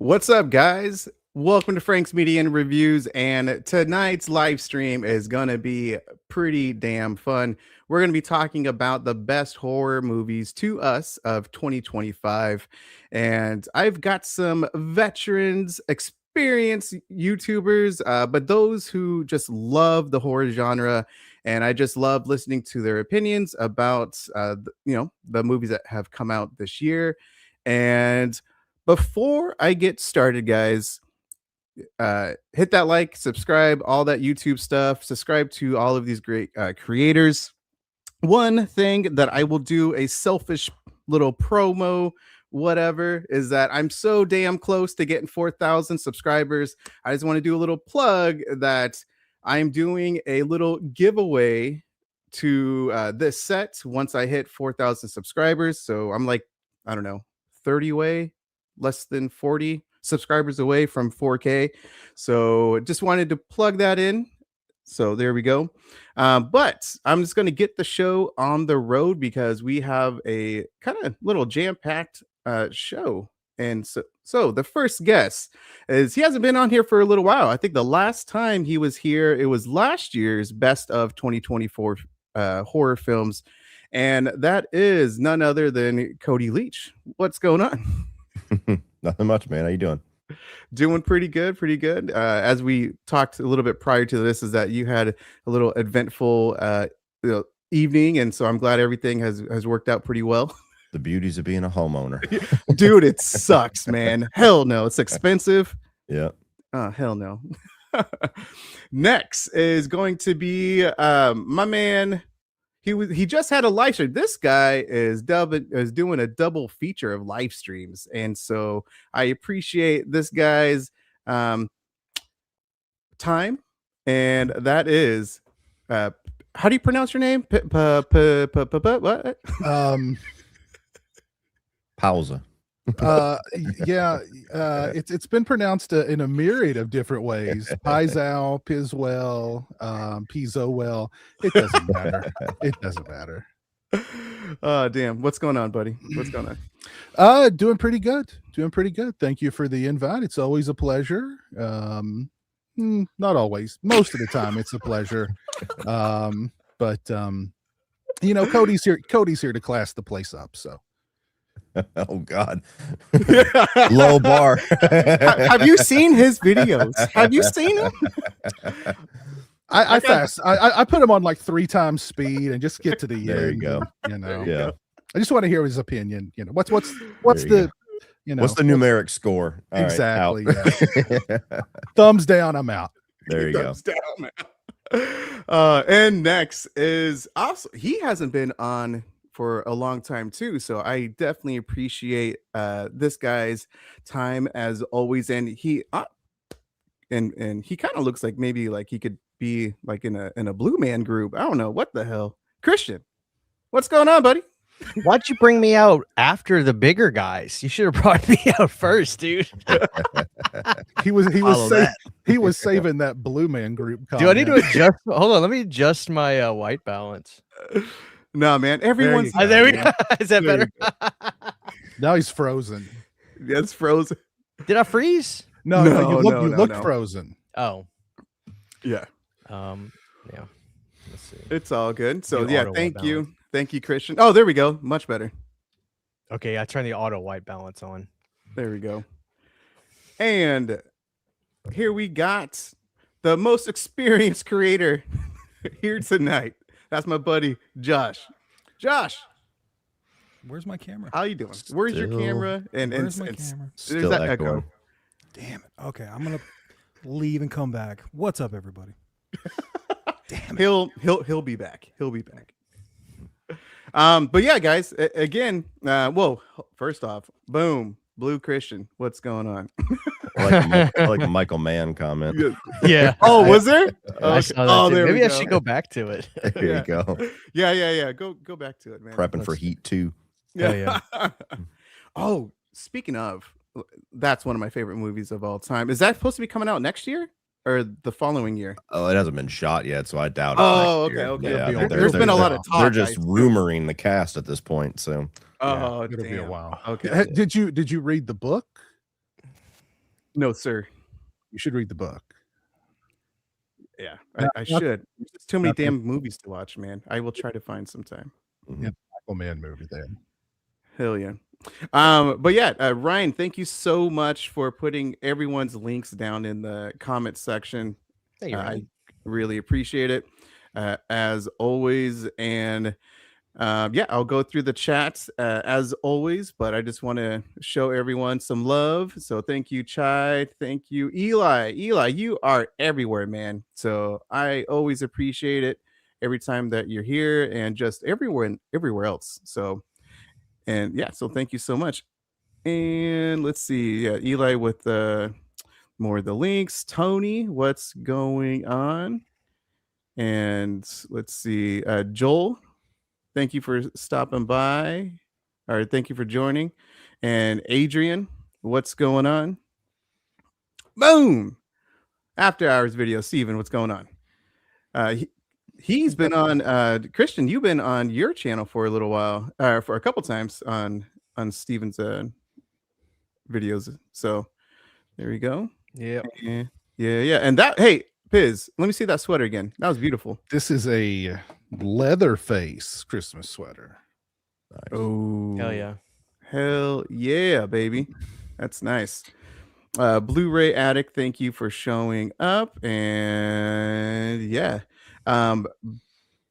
What's up, guys? Welcome to Frank's Media and Reviews, and tonight's live stream is going to be pretty damn fun. We're going to be talking about the best horror movies to us of 2025, and I've got some veterans, experienced YouTubers, but those who just love the horror genre, and I just love listening to their opinions about, the movies that have come out this year. And before I get started, guys, hit that like, subscribe, all that YouTube stuff, subscribe to all of these great creators. One thing that I will do, a selfish little promo, whatever, is that I'm so damn close to getting 4,000 subscribers. I just want to do a little plug that I'm doing a little giveaway to this set once I hit 4,000 subscribers. So I'm like, I don't know, 30 away, less than 40 subscribers away from 4K. So just wanted to plug that in. So there we go. But I'm just going to get the show on the road because we have a kind of little jam-packed show. And so the first guest is, he hasn't been on here for a little while. I think the last time he was here, it was last year's best of 2024 horror films. And that is none other than Cody Leach. What's going on? Nothing much, man. How you doing? Doing pretty good. As we talked a little bit prior to this, is that you had a little eventful evening, and so I'm glad everything has worked out pretty well. The beauties of being a homeowner. Dude, it sucks, man. Hell no. It's expensive. Yeah. Oh, hell no. Next is going to be my man. He just had a live stream. This guy is doing a double feature of live streams, and so I appreciate this guy's time. And that is, how do you pronounce your name? What? Pausa. It's been pronounced in a myriad of different ways. Pizal, Pizwell, Pizowell. It doesn't matter. It doesn't matter. Damn. What's going on, buddy? What's going on? Doing pretty good. Thank you for the invite. It's always a pleasure. Not always. Most of the time it's a pleasure. But Cody's here to class the place up, so. Oh God. Low bar. Have you seen his videos? Have you seen them? I put him on like 3 times speed and just get to the end. There you go. Yeah. I just want to hear his opinion. What's the what's the numeric score? All exactly. Right, yeah. Thumbs down, I'm out. There you Thumbs down, man. And next is also, he hasn't been on for a long time too, so I definitely appreciate this guy's time as always. And he and he kind of looks like maybe like he could be like in a Blue Man Group. I don't know what the hell. Christian, what's going on, buddy? Why'd you bring me out after the bigger guys? You should have brought me out first, dude. he was saving that Blue Man Group comment. Do I need to adjust? Hold on, let me adjust my white balance. No, man. Everyone's there we go. Is that better? Now he's frozen. Yeah, it's frozen. Did I freeze? No, you look frozen. Oh. Yeah. Yeah. Let's see. It's all good. So thank you. Thank you, Christian. Oh, there we go. Much better. Okay, I turned the auto white balance on. There we go. And here we got the most experienced creator here tonight. That's my buddy, Josh. Josh, where's my camera? how you doing? Where's your camera? Where's my camera? There's that echo. Damn it. Okay, I'm gonna leave and come back. What's up, everybody? Damn it. He'll be back. He'll be back. But yeah, guys, again, whoa, first off, boom, Blue Christian, what's going on? I like a Michael Mann comment. Yeah. Oh, was there? I saw that too. Maybe I go. should go back to it. There you go. Yeah. Go back to it, man. Prepping for Heat 2. Yeah. Oh, speaking of, that's one of my favorite movies of all time. Is that supposed to be coming out next year or the following year? Oh, it hasn't been shot yet, so I doubt it. Oh, next year. okay. Yeah, There's been a lot of talk. They're just rumoring the cast at this point, so Oh, It'll be a damn. while. Okay. Did you read the book? No, sir. You should read the book. Yeah, Not- I not- should. There's too many not the- damn movies to watch, man. I will try to find some time. Yeah, Aquaman movie there. Hell yeah. But yeah, Ryan, thank you so much for putting everyone's links down in the comment section. Hey, Ryan. I really appreciate it, as always. And yeah, I'll go through the chats as always, but I just want to show everyone some love. So thank you, Chai. Thank you, Eli. Eli, you are everywhere, man. So I always appreciate it every time that you're here and just everywhere else. So, and yeah, so thank you so much. And let's see. Yeah, Eli with more of the links. Tony, what's going on? And let's see. Joel, thank you for stopping by, or thank you for joining. And Adrian, what's going on? Boom! After hours video. Steven, what's going on? He's been on Christian, you've been on your channel for a little while, for a couple times on Steven's videos. So there we go. Yeah. Yeah. And that, hey, Piz, let me see that sweater again. That was beautiful. This is a Leatherface Christmas sweater. Oh, Hell yeah. Baby. That's nice. Blu-ray Addict, thank you for showing up. And yeah,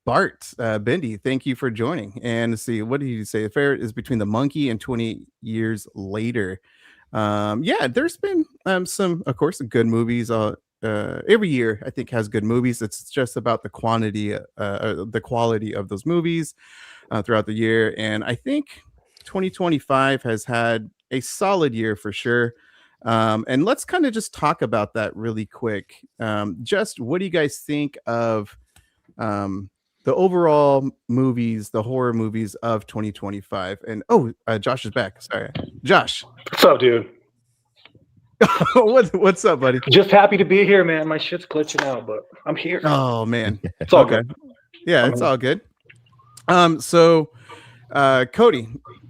Bart Bendy, thank you for joining. And let's see, what did you say? The fair is between the monkey and 20 years later. Yeah, there's been some, of course, good movies. Every year I think has good movies. It's just about the quality of those movies throughout the year. And I think 2025 has had a solid year for sure. And let's kind of just talk about that really quick. Just what do you guys think of the overall movies, the horror movies of 2025? And Josh is back. Sorry, Josh. What's up, dude? What's up, buddy? Just happy to be here, man. My shit's glitching out, but I'm here. Oh man, It's all good. Yeah, it's all good. So Cody,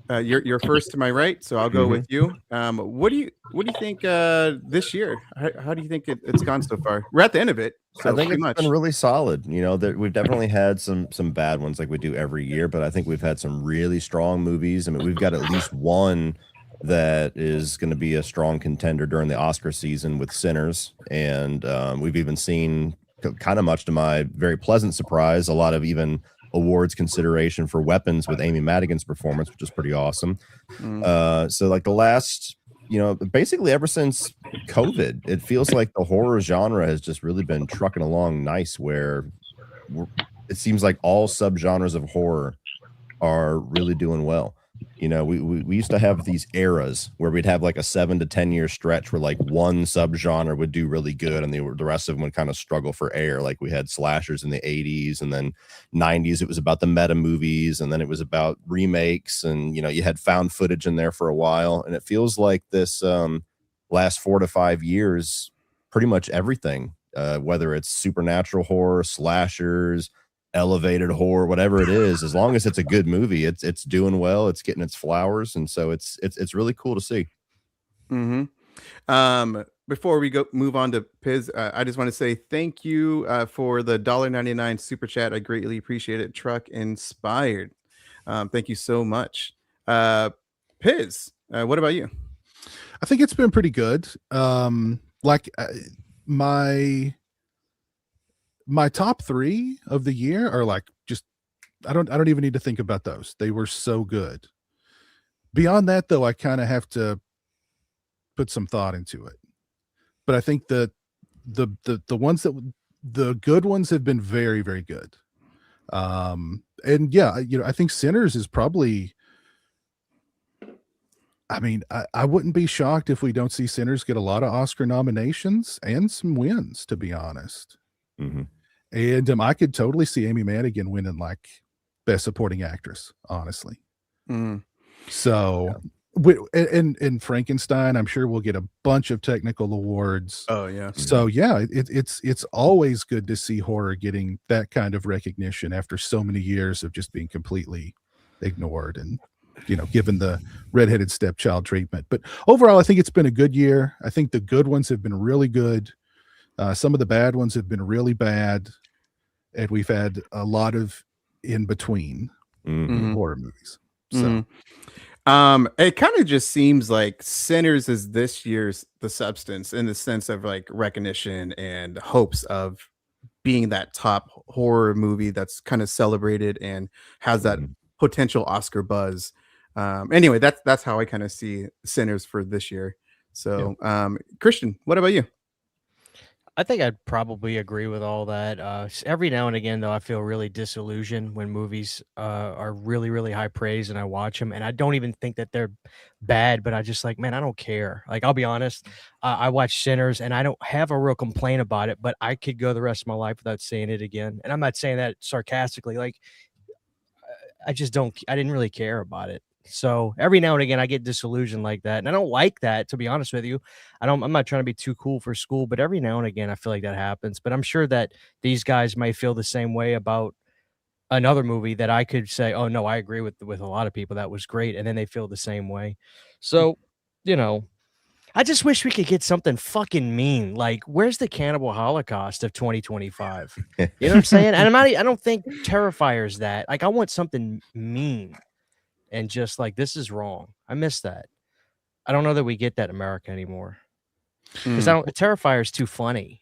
you're first to my right, so I'll go with you. What do you think this year? How do you think it's gone so far? We're at the end of it. So I think it's been really solid. You know, that we've definitely had some bad ones like we do every year, but I think we've had some really strong movies. I mean, we've got at least one that is going to be a strong contender during the Oscar season with Sinners, and we've even seen, kind of much to my very pleasant surprise, a lot of even awards consideration for Weapons with Amy Madigan's performance, which is pretty awesome. So like the last, basically ever since COVID, it feels like the horror genre has just really been trucking along nice, where it seems like all subgenres of horror are really doing well. We used to have these eras where we'd have like a 7 to 10 year stretch where like one subgenre would do really good and the rest of them would kind of struggle for air. Like we had slashers in the 80s, and then 90s it was about the meta movies, and then it was about remakes, and you had found footage in there for a while. And it feels like this last 4 to 5 years, pretty much everything, whether it's supernatural horror, slashers, elevated horror, whatever it is, as long as it's a good movie, it's doing well, it's getting its flowers, and so it's really cool to see. Before we move on to Piz, I just want to say thank you for the $1.99 super chat. I greatly appreciate it. Truck Inspired, thank you so much. Piz, what about you? I think it's been pretty good. My top 3 of the year are like, just I don't even need to think about those. They were so good. Beyond that, though, I kind of have to put some thought into it. But I think that the good ones have been very, very good. And yeah, I think Sinners is probably, I mean, I wouldn't be shocked if we don't see Sinners get a lot of Oscar nominations and some wins, to be honest. And I could totally see Amy Madigan winning like Best Supporting Actress, honestly. So, and Frankenstein, I'm sure we'll get a bunch of technical awards. Oh yeah. So yeah, it's always good to see horror getting that kind of recognition after so many years of just being completely ignored. And given the redheaded stepchild treatment. But overall, I think it's been a good year. I think the good ones have been really good. Some of the bad ones have been really bad. And we've had a lot of in between horror movies. So it kind of just seems like Sinners is this year's The Substance in the sense of like recognition and hopes of being that top horror movie that's kind of celebrated and has that potential Oscar buzz. Anyway, that's how I kind of see Sinners for this year. So, Christian, what about you? I think I'd probably agree with all that. Every now and again, though, I feel really disillusioned when movies are really, really high praise and I watch them and I don't even think that they're bad, but I just like, man, I don't care. Like, I'll be honest. I watch Sinners and I don't have a real complaint about it, but I could go the rest of my life without seeing it again. And I'm not saying that sarcastically. Like, I didn't really care about it. So every now and again, I get disillusioned like that. And I don't like that, to be honest with you. I'm not trying to be too cool for school, but every now and again, I feel like that happens. But I'm sure that these guys might feel the same way about another movie that I could say, oh, no, I agree with a lot of people. That was great. And then they feel the same way. So, I just wish we could get something fucking mean. Like, where's the Cannibal Holocaust of 2025? You know what I'm saying? And I don't think Terrifier's that. Like, I want something mean. And just like, this is wrong. I miss that. I don't know that we get that in America anymore. Because Terrifier is too funny.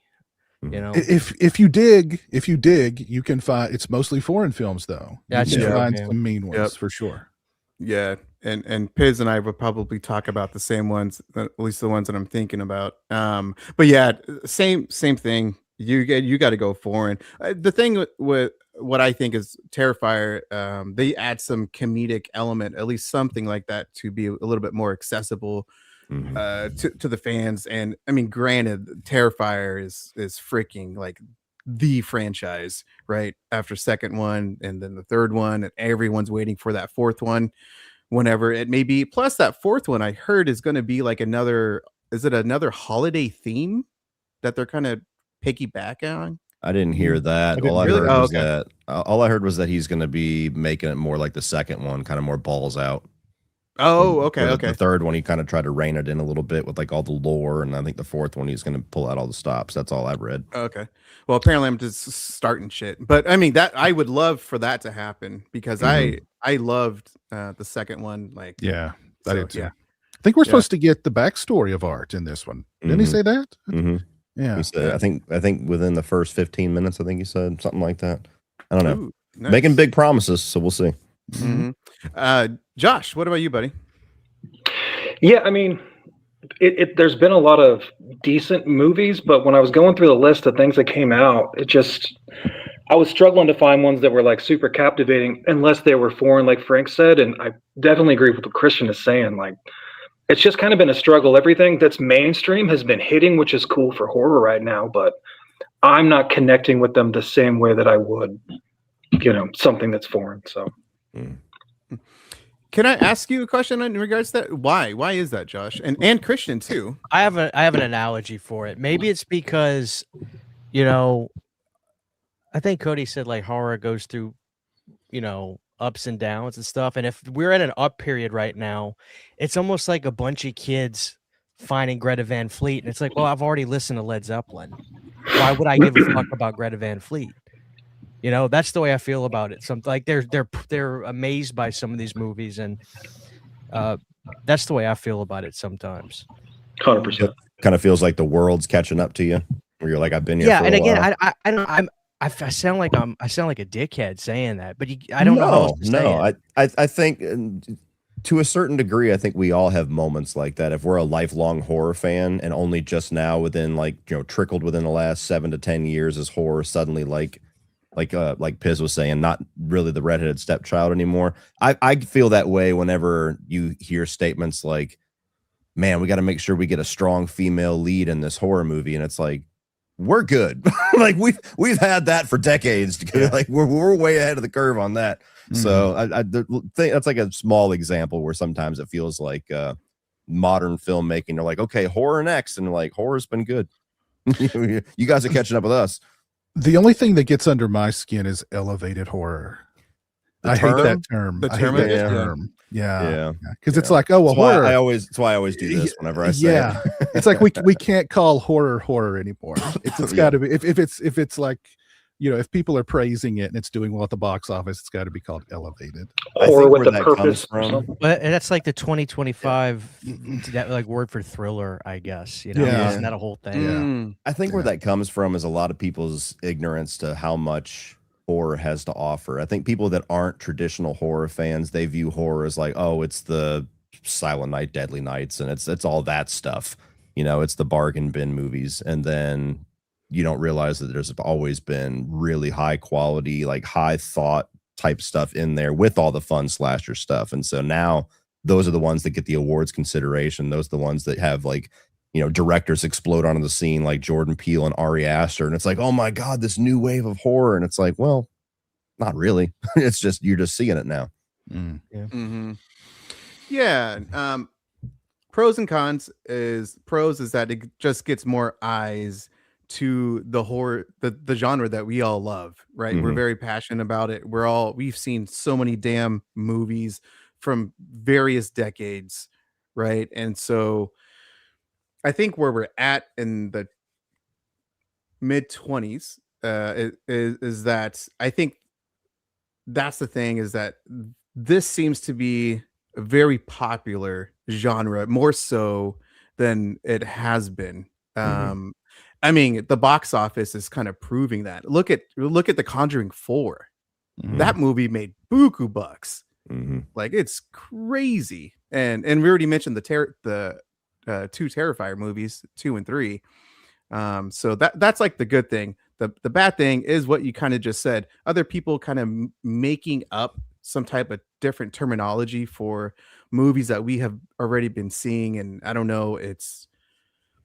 If you dig, you can find it's mostly foreign films though. That's you can true. find some mean ones for sure. Yeah, and Piz and I would probably talk about the same ones, at least the ones that I'm thinking about. But yeah, same thing. You got to go foreign. The thing with what I think is Terrifier, they add some comedic element, at least something like that, to be a little bit more accessible to the fans. And I mean, granted, Terrifier is freaking like the franchise, right? After second one and then the third one, and everyone's waiting for that fourth one whenever it may be. Plus that fourth one I heard is going to be like another holiday theme that they're kind of piggyback on. I didn't hear that. All I heard was that he's going to be making it more like the second one, kind of more balls out. Oh, okay, The third one, he kind of tried to rein it in a little bit with like all the lore, and I think the fourth one, he's going to pull out all the stops. That's all I've read. Okay. Well, apparently I'm just starting shit, but I mean that I would love for that to happen because I loved the second one. Like, I did too. I think we're supposed to get the backstory of Art in this one. Didn't he say that? Yeah, he said, I think within the first 15 minutes, I think he said something like that. I don't know. Ooh, nice. Making big promises, so we'll see. Josh, what about you, buddy? Yeah, I mean, there's been a lot of decent movies, but when I was going through the list of things that came out, I was struggling to find ones that were like super captivating unless they were foreign, like Frank said. And I definitely agree with what Christian is saying. Like, it's just kind of been a struggle. Everything that's mainstream has been hitting, which is cool for horror right now, but I'm not connecting with them the same way that I would, something that's foreign. So can I ask you a question in regards to that? Why is that, Josh? And Christian too. I have an analogy for it. Maybe it's because, I think Cody said like horror goes through, ups and downs and stuff. And if we're in an up period right now, it's almost like a bunch of kids finding Greta Van Fleet. And it's like, well, I've already listened to Led Zeppelin. Why would I give a fuck about Greta Van Fleet? That's the way I feel about it. Something like they're amazed by some of these movies, and that's the way I feel about it sometimes. 100%. Kind of feels like the world's catching up to you, where you're like, I've been here. Yeah, for and a again, while. I sound like a dickhead saying that, but I don't know how else to say it. I think to a certain degree, I think we all have moments like that. If we're a lifelong horror fan, and only just now, within trickled within the last 7 to 10 years, is horror suddenly like Piz was saying, not really the redheaded stepchild anymore. I feel that way whenever you hear statements like, man, we got to make sure we get a strong female lead in this horror movie. And it's like, we're good. Like we've had that for decades. Like we're way ahead of the curve on that. So I think that's like a small example where sometimes it feels like modern filmmaking. They're like, okay, horror next. And like, horror's been good. You guys are catching up with us. The only thing that gets under my skin is elevated horror. I hate that term. The I term hate of that it? term. Yeah. Yeah. Because it's like, oh, well, That's why horror. that's why I always do this whenever I say Yeah. it. It's like we can't call horror anymore. It's got to be if it's like, you know, if people are praising it and it's doing well at the box office, it's got to be called elevated. Or with a purpose or something. But that's like the 2025 that like word for thriller, I guess. You know, Yeah. isn't that a whole thing? Yeah. I think where that comes from is a lot of people's ignorance to how much horror has to offer. I think people that aren't traditional horror fans, they view horror as like, oh, it's the Silent Night, Deadly Nights, and it's all that stuff. You know, it's the bargain bin movies. And then you don't realize that there's always been really high quality, like high thought type stuff in there with all the fun slasher stuff. And so now those are the ones that get the awards consideration. Those are the ones that have, like, you know, directors explode onto the scene like Jordan Peele and Ari Aster. And it's like, oh my God, this new wave of horror. And it's like, well, not really. It's just, you're just seeing it now. Yeah. Pros and cons is that it just gets more eyes to the horror, the genre that we all love, right? We're very passionate about it. We've seen so many damn movies from various decades, right? And so I think where we're at in the mid-20s is that I think that's the thing, is that this seems to be a very popular genre, more so than it has been. I mean, the box office is kind of proving that. Look at The Conjuring 4. That movie made buku bucks. Like, it's crazy. And we already mentioned the two Terrifier movies, 2 and 3. So that's like the good thing. The bad thing is what you kind of just said. Other people kind of making up some type of different terminology for movies that we have already been seeing. And I don't know,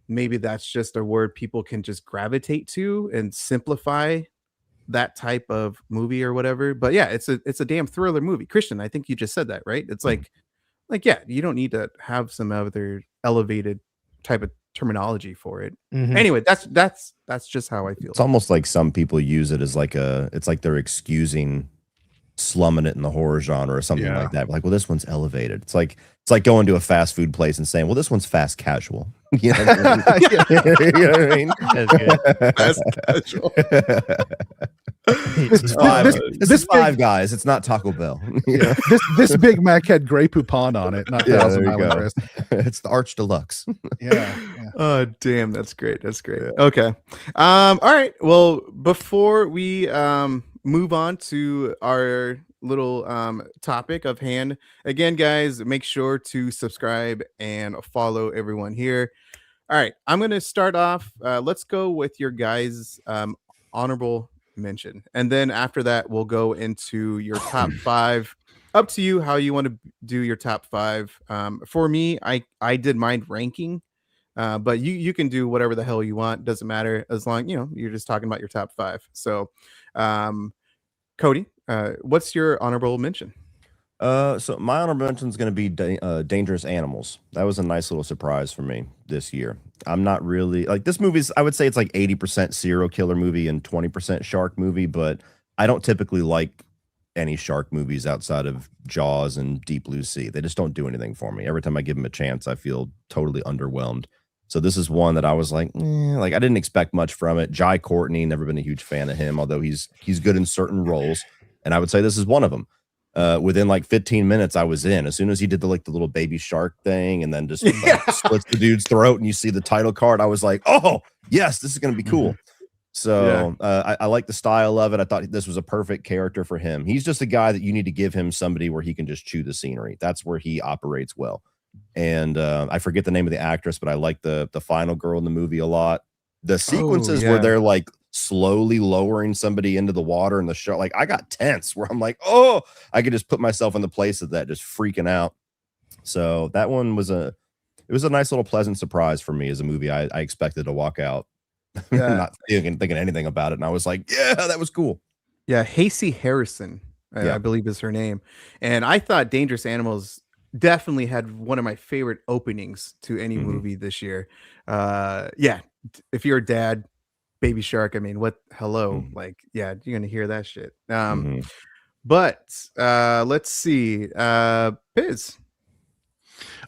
maybe that's just a word people can just gravitate to and simplify that type of movie or whatever. But yeah, it's a damn thriller movie. Christian, I think you just said that, right? It's like, yeah, you don't need to have some other elevated type of terminology for it. Anyway, that's just how I feel. It's almost like some people use it as like it's like they're excusing slumming it in the horror genre or something like that. Like, well, this one's elevated. It's like going to a fast food place and saying, well, this one's fast casual. You know what I mean? You know what I mean? That's good. Fast casual. This is Five Guys. It's not Taco Bell. Yeah. This Big Mac had Grey Poupon on it, not Thousand Island Dress. It's the Arch Deluxe. Yeah. Oh, damn, that's great. That's great. Okay. All right. Well, before we move on to our little topic of hand, again, guys, make sure to subscribe and follow everyone here. All right, I'm going to start off. Let's go with your guys' honorable mention, and then after that we'll go into your top 5. Up to you how you want to do your top 5. For me, I did mine ranking, but you can do whatever the hell you want. Doesn't matter, as long you're just talking about your top 5. So Cody, what's your honorable mention? So my honorable mention is going to be Dangerous Animals. That was a nice little surprise for me this year. I'm not really like, this movie's, I would say it's like 80% serial killer movie and 20% shark movie, but I don't typically like any shark movies outside of Jaws and Deep Blue Sea. They just don't do anything for me. Every time I give them a chance, I feel totally underwhelmed. So this is one that I was like, like I didn't expect much from it. Jai Courtney, never been a huge fan of him, although he's good in certain roles. And I would say this is one of them. Within like 15 minutes, I was in. As soon as he did the little baby shark thing and then just splits the dude's throat and you see the title card, I was like, oh, yes, this is going to be cool. So I like the style of it. I thought this was a perfect character for him. He's just a guy that you need to give him somebody where he can just chew the scenery. That's where he operates well. And I forget the name of the actress, but I like the final girl in the movie a lot. The sequences where they're like slowly lowering somebody into the water and the shark, like I got tense where I'm like, oh, I could just put myself in the place of that, just freaking out. So that one was a nice little pleasant surprise for me as a movie. I expected to walk out not thinking anything about it. And I was like, yeah, that was cool. Yeah. Hasey Harrison, I believe is her name. And I thought Dangerous Animals definitely had one of my favorite openings to any movie this year. If you're a dad, baby shark, I mean, like, yeah, you're gonna hear that shit. But let's see. Piz.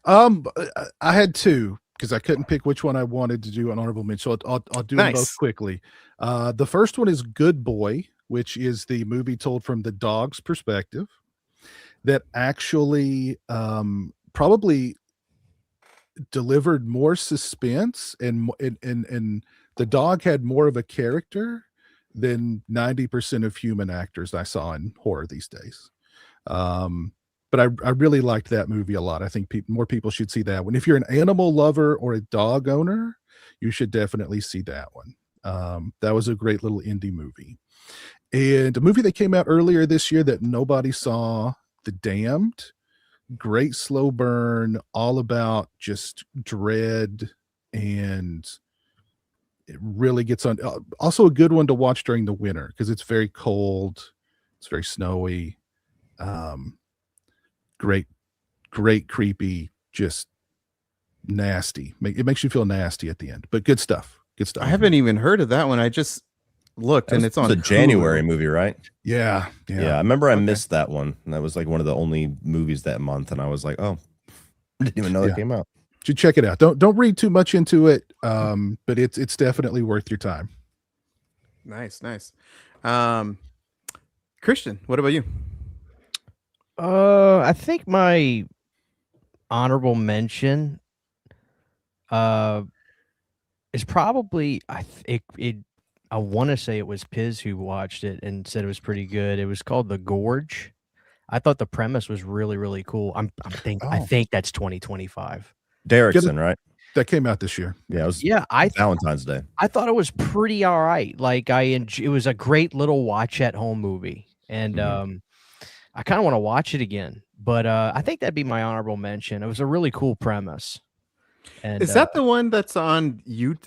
I had two because I couldn't pick which one I wanted to do an honorable mention. So I'll do them both Nice. quickly. The first one is Good Boy, which is the movie told from the dog's perspective that actually probably delivered more suspense and the dog had more of a character than 90% of human actors I saw in horror these days. But I really liked that movie a lot. I think more people should see that one. If you're an animal lover or a dog owner, you should definitely see that one. That was a great little indie movie. And a movie that came out earlier this year that nobody saw, The Damned. Great slow burn, all about just dread, and it really gets on. Also a good one to watch during the winter because it's very cold, it's very snowy. Great creepy, just nasty. It makes you feel nasty at the end, but good stuff. I haven't even heard of that one. I just looked and it's on the January Hulu. movie, right? Yeah. I remember I missed that one, and that was like one of the only movies that month, and I was like, oh, I didn't even know that came out. Should check it out. Don't read too much into it, but it's definitely worth your time. Nice. Christian, what about you? I think my honorable mention is probably I want to say it was Piz who watched it and said it was pretty good. It was called The Gorge. I thought the premise was really, really cool. I think that's 2025. Derrickson, right? That came out this year. Yeah, it was Valentine's Day. I thought it was pretty all right. Like it was a great little watch at home movie, and I kind of want to watch it again. But I think that'd be my honorable mention. It was a really cool premise. And is that the one that's on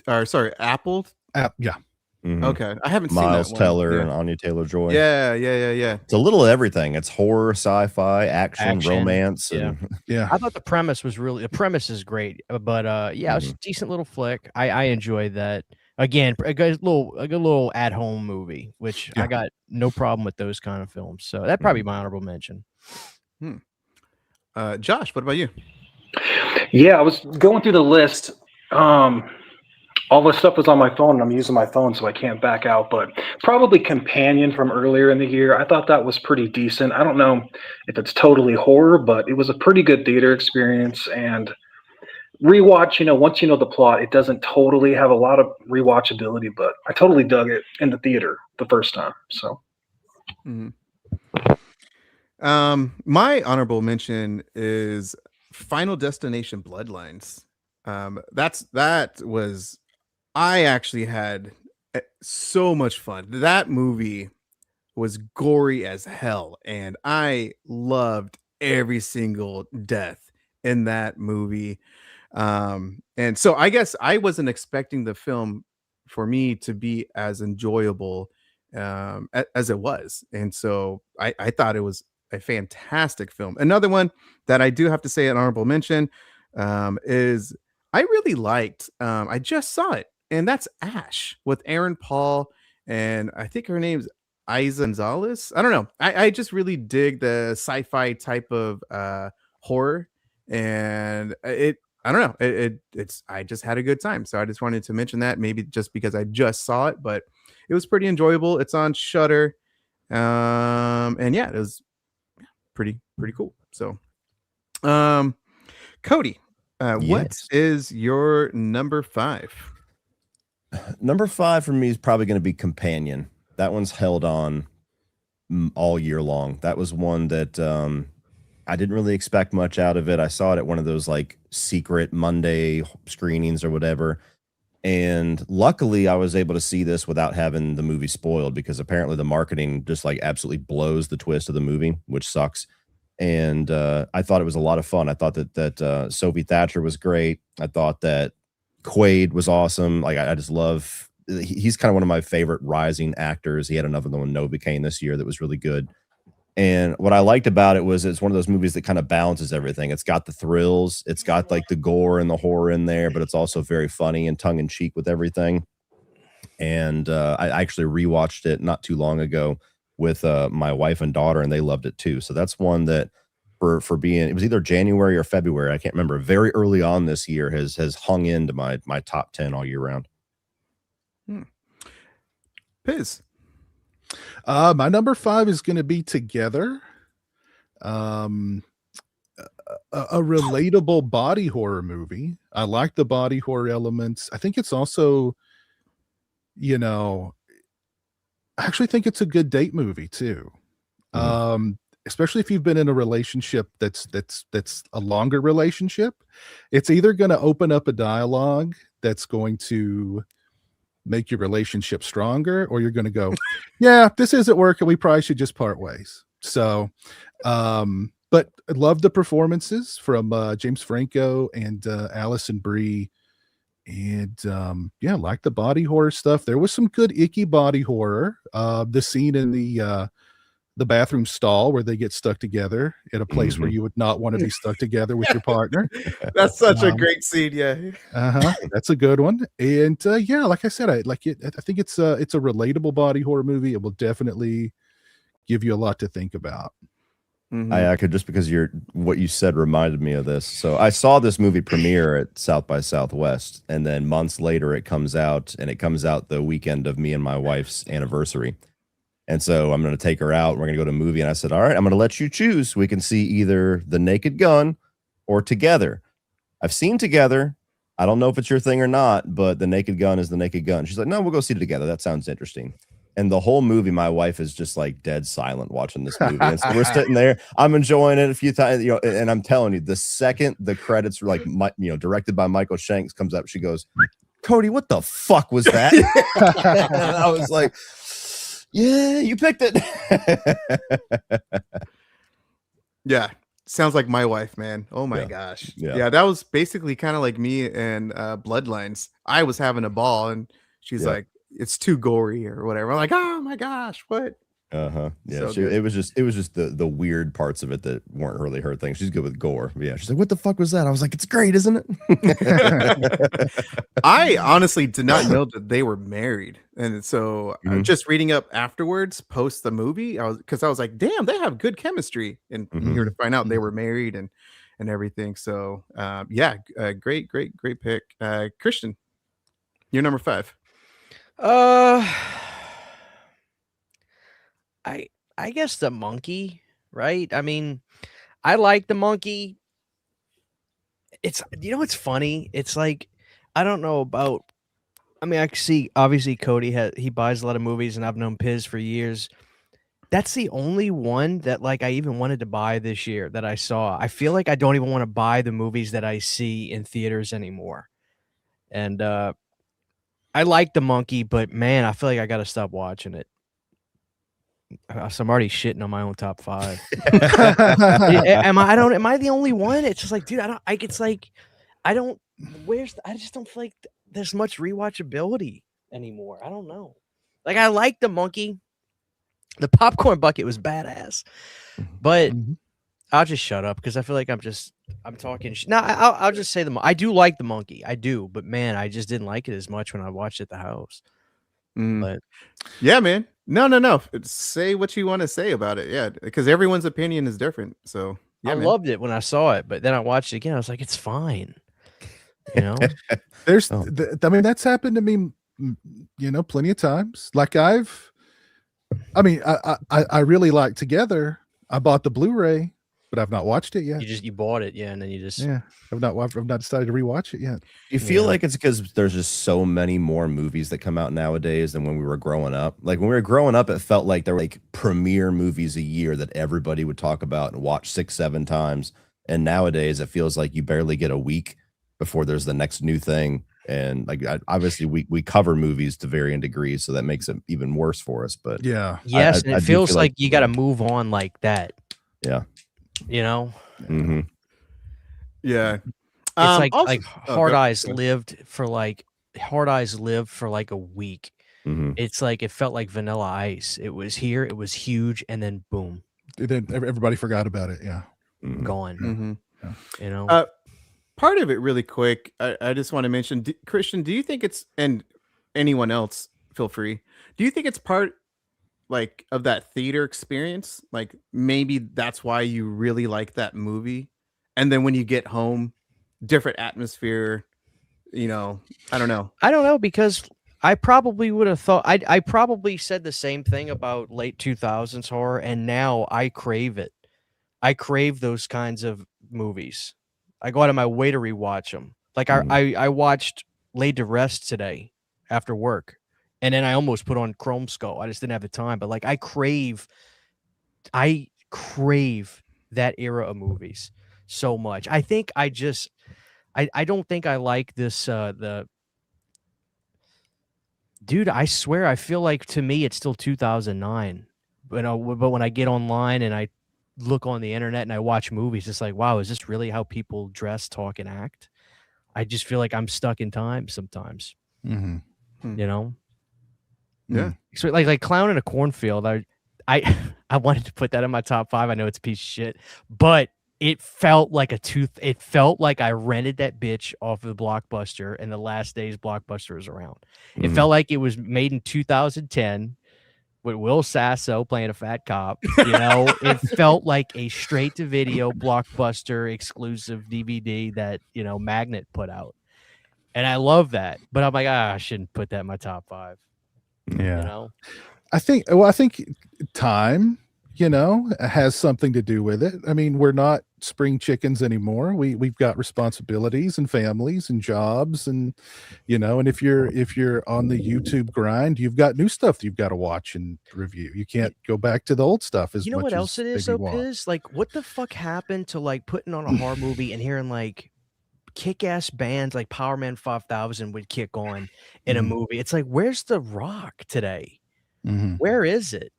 Apple? Yeah. Mm-hmm. Okay, I haven't Miles seen that one. Teller and Anya Taylor-Joy. Yeah. It's a little of everything. It's horror, sci-fi, action, romance. Yeah. I thought the premise is great, but it was a decent little flick. I enjoyed that. Again, a good little at-home movie, which I got no problem with those kind of films. So that'd probably be my honorable mention. Josh, what about you? Yeah, I was going through the list. All this stuff was on my phone, and I'm using my phone, so I can't back out. But probably Companion from earlier in the year. I thought that was pretty decent. I don't know if it's totally horror, but it was a pretty good theater experience. And rewatch, once you know the plot, it doesn't totally have a lot of rewatchability, but I totally dug it in the theater the first time. So, my honorable mention is Final Destination Bloodlines. I actually had so much fun. That movie was gory as hell, and I loved every single death in that movie. And so I guess I wasn't expecting the film for me to be as enjoyable as it was. And so I thought it was a fantastic film. Another one that I do have to say an honorable mention is I really liked, I just saw it, and that's Ash with Aaron Paul, and I think her name's Isa Gonzalez. I don't know. I just really dig the sci-fi type of horror, and I don't know. I just had a good time, so I just wanted to mention that. Maybe just because I just saw it, but it was pretty enjoyable. It's on Shudder, and yeah, it was pretty cool. So, Cody, what is your number 5? Number 5 for me is probably going to be Companion. That one's held on all year long. That was one that I didn't really expect much out of it. I saw it at one of those like secret Monday screenings or whatever. And luckily I was able to see this without having the movie spoiled, because apparently the marketing just like absolutely blows the twist of the movie, which sucks. And I thought it was a lot of fun. I thought that Sophie Thatcher was great. I thought that Quaid was awesome. Like I just love, he's kind of one of my favorite rising actors. He had another one, Novocaine, this year that was really good. And what I liked about it was it's one of those movies that kind of balances everything. It's got the thrills, it's got like the gore and the horror in there, but it's also very funny and tongue in cheek with everything. And I actually rewatched it not too long ago. with my wife and daughter, and they loved it too. So that's one that for being, it was either January or February, I can't remember, very early on this year has hung into my top 10 all year round. Piz. My number 5 is going to be Together. A relatable body horror movie. I like the body horror elements. I think it's also, you know, I actually think it's a good date movie too. Especially if you've been in a relationship that's a longer relationship. It's either going to open up a dialogue that's going to make your relationship stronger, or you're going to go, yeah, this isn't working, we probably should just part ways. So but I love the performances from James Franco and Alison Brie. And yeah, like the body horror stuff. There was some good icky body horror. The scene in the bathroom stall where they get stuck together in a place where you would not want to be stuck together with your partner. That's such a great scene. Yeah. That's a good one. And yeah, like I said, I like it. I think it's a relatable body horror movie. It will definitely give you a lot to think about. I could, just because what you said reminded me of this. So I saw this movie premiere at South by Southwest, and then months later it comes out, and it comes out the weekend of me and my wife's anniversary. And so I'm going to take her out. We're going to go to a movie. And I said, all right, I'm going to let you choose. We can see either The Naked Gun or Together. I've seen Together. I don't know if it's your thing or not, but The Naked Gun is The Naked Gun. She's like, no, we'll go see it together. That sounds interesting. And the whole movie, my wife is just like dead silent watching this movie. And so we're sitting there. I'm enjoying it a few times, you know, and I'm telling you, the second the credits were like, you know, directed by Michael Shanks comes up, she goes, Cody, what the fuck was that? And I was like, yeah, you picked it. Yeah. Sounds like my wife, man. Oh my gosh. Yeah, that was basically kind of like me and Bloodlines. I was having a ball, and she's like, it's too gory or whatever. I'm like, oh my gosh, what? Yeah, So it was just the weird parts of it that weren't really her thing. She's good with gore. Yeah, she's like, what the fuck was that? I was like, it's great, isn't it? I honestly did not know that they were married, and so just reading up afterwards, post the movie, I was like, damn, they have good chemistry, and here to find out they were married and everything. So yeah, great pick, Christian. You're number 5. I guess The Monkey, right? I mean, I like The Monkey. It's, you know, it's funny. It's like, I don't know about, I mean, I see, obviously Cody he buys a lot of movies, and I've known Piz for years. That's the only one that like I even wanted to buy this year that I saw. I feel like I don't even want to buy the movies that I see in theaters anymore. And I like The Monkey, but man, I feel like I got to stop watching it. So I'm already shitting on my own top 5. Am I the only one? It's just like, dude, I just don't feel like there's much rewatchability anymore. I don't know. Like, I like The Monkey. The popcorn bucket was badass, but I'll just shut up because I feel like I'm talking. No, I'll just say I do like The Monkey. I do, but man, I just didn't like it as much when I watched it at the house. But yeah, man. No. Say what you want to say about it. Yeah, because everyone's opinion is different. So yeah, I loved it when I saw it, but then I watched it again. I was like, it's fine. You know, I mean, that's happened to me, you know, plenty of times. Like I really like Together. I bought the Blu-ray, but I've not watched it yet. You bought it, and then you just I've not decided to rewatch it yet. You feel like it's because there's just so many more movies that come out nowadays than when we were growing up. Like when we were growing up, it felt like there were like premiere movies a year that everybody would talk about and watch 6-7 times. And nowadays it feels like you barely get a week before there's the next new thing. And like obviously we cover movies to varying degrees, so that makes it even worse for us. But yeah, yes, and it feels like you got to move on like that. Yeah, you know. Yeah, it's like Hard Eyes lived for like a week. It's like it felt like Vanilla Ice. It was here, it was huge, and then boom. Then everybody forgot about it. Yeah, gone. You know. Part of it really quick, I just want to mention, Christian, do you think it's, and anyone else, feel free, do you think it's part like of that theater experience. Like maybe that's why you really like that movie. And then when you get home, different atmosphere, you know, I don't know. I don't know, because I probably would have thought I probably said the same thing about late 2000s horror, and now I crave it. I crave those kinds of movies. I go out of my way to rewatch them. Like I watched Laid to Rest today after work, and then I almost put on Chrome Skull. I just didn't have the time. But like I crave that era of movies so much. I think I don't think I like this dude, I swear, I feel like to me it's still 2009. But when I get online and I look on the internet and I watch movies, it's like, wow, is this really how people dress, talk, and act? I just feel like I'm stuck in time sometimes. Mm-hmm. You know? Yeah. So like Clown in a Cornfield, I wanted to put that in my top 5. I know it's a piece of shit, but it felt like it felt like I rented that bitch off of the Blockbuster and the last days Blockbuster was around. It felt like it was made in 2010 with Will Sasso playing a fat cop. You know, it felt like a straight to video Blockbuster exclusive DVD that, you know, Magnet put out. And I love that. But I'm like, I shouldn't put that in my top 5. Yeah. You know? I think time, you know, has something to do with it. I mean, we're not spring chickens anymore. We've got responsibilities and families and jobs, and you know, and if you're on the YouTube grind, you've got new stuff that you've got to watch and review. You can't go back to the old stuff as much. You know what as else it is, maybe though, Piz? Like, what the fuck happened to like putting on a horror movie and hearing like kick-ass bands like Power Man 5000 would kick on in a movie? It's like, where's The Rock today? Where is it?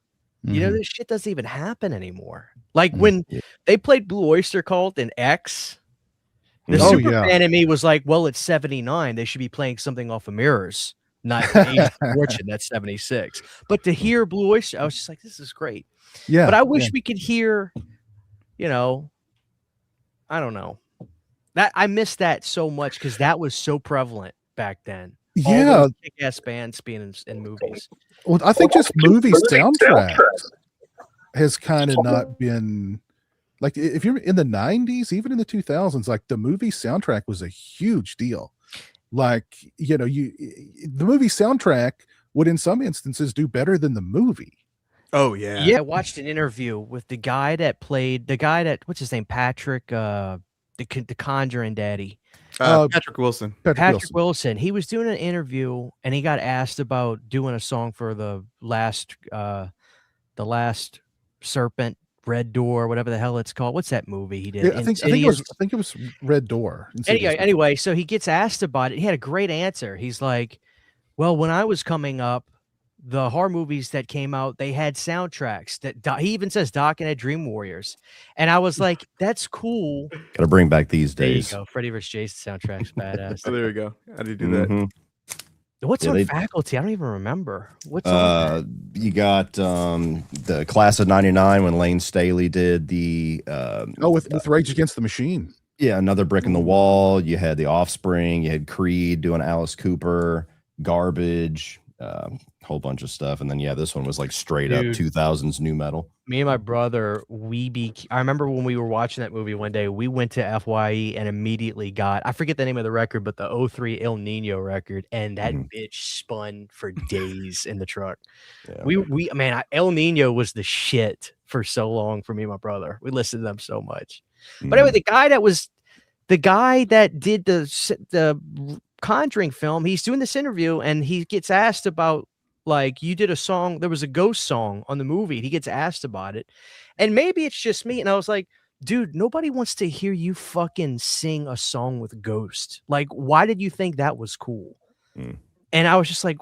You know, this shit doesn't even happen anymore. Like when they played Blue Oyster Cult in X, the super fan in me was like, well, it's 79. They should be playing something off of Mirrors, not Age of Fortune. That's 76. But to hear Blue Oyster, I was just like, this is great. Yeah. But I wish we could hear, you know, I don't know. That I miss that so much because that was so prevalent back then. Yeah, kick-ass bands being in movies. Well, I think just movie soundtracks has kind of not been like, if you're in the 90s, even in the 2000s, like the movie soundtrack was a huge deal. Like, you know, the movie soundtrack would in some instances do better than the movie. Oh yeah. Yeah, I watched an interview with the guy that played what's his name? Patrick, the Conjuring daddy. Patrick Wilson. Patrick Wilson. He was doing an interview and he got asked about doing a song for the last Serpent, Red Door, whatever the hell it's called. What's that movie he did? Yeah, I think it was Red Door. Anyway, so he gets asked about it. He had a great answer. He's like, well, when I was coming up, the horror movies that came out, they had soundtracks that he even says Doc and Dream Warriors. And I was like, that's cool. Gotta bring back these days. There you go. Freddy vs. Jason soundtrack's badass. Oh, there we go. How do you do that? What's on Faculty? I don't even remember. What's on you got the Class of '99 when Lane Staley did the with Rage Against the Machine. Yeah, Another Brick in the Wall. You had The Offspring. You had Creed doing Alice Cooper, Garbage, whole bunch of stuff. And then this one was like straight up 2000s new metal. Me and my brother, I remember when we were watching that movie one day, we went to FYE and immediately got, I forget the name of the record, but the 03 El Nino record, and that bitch spun for days in the truck. Yeah, El Nino was the shit for so long for me and my brother. We listened to them so much. But anyway, the guy that did the Conjuring film, he's doing this interview and he gets asked about, like, you did a song, there was a ghost song on the movie, and he gets asked about it. And maybe it's just me. And I was like, dude, nobody wants to hear you fucking sing a song with Ghost. Like, why did you think that was cool? And I was just like,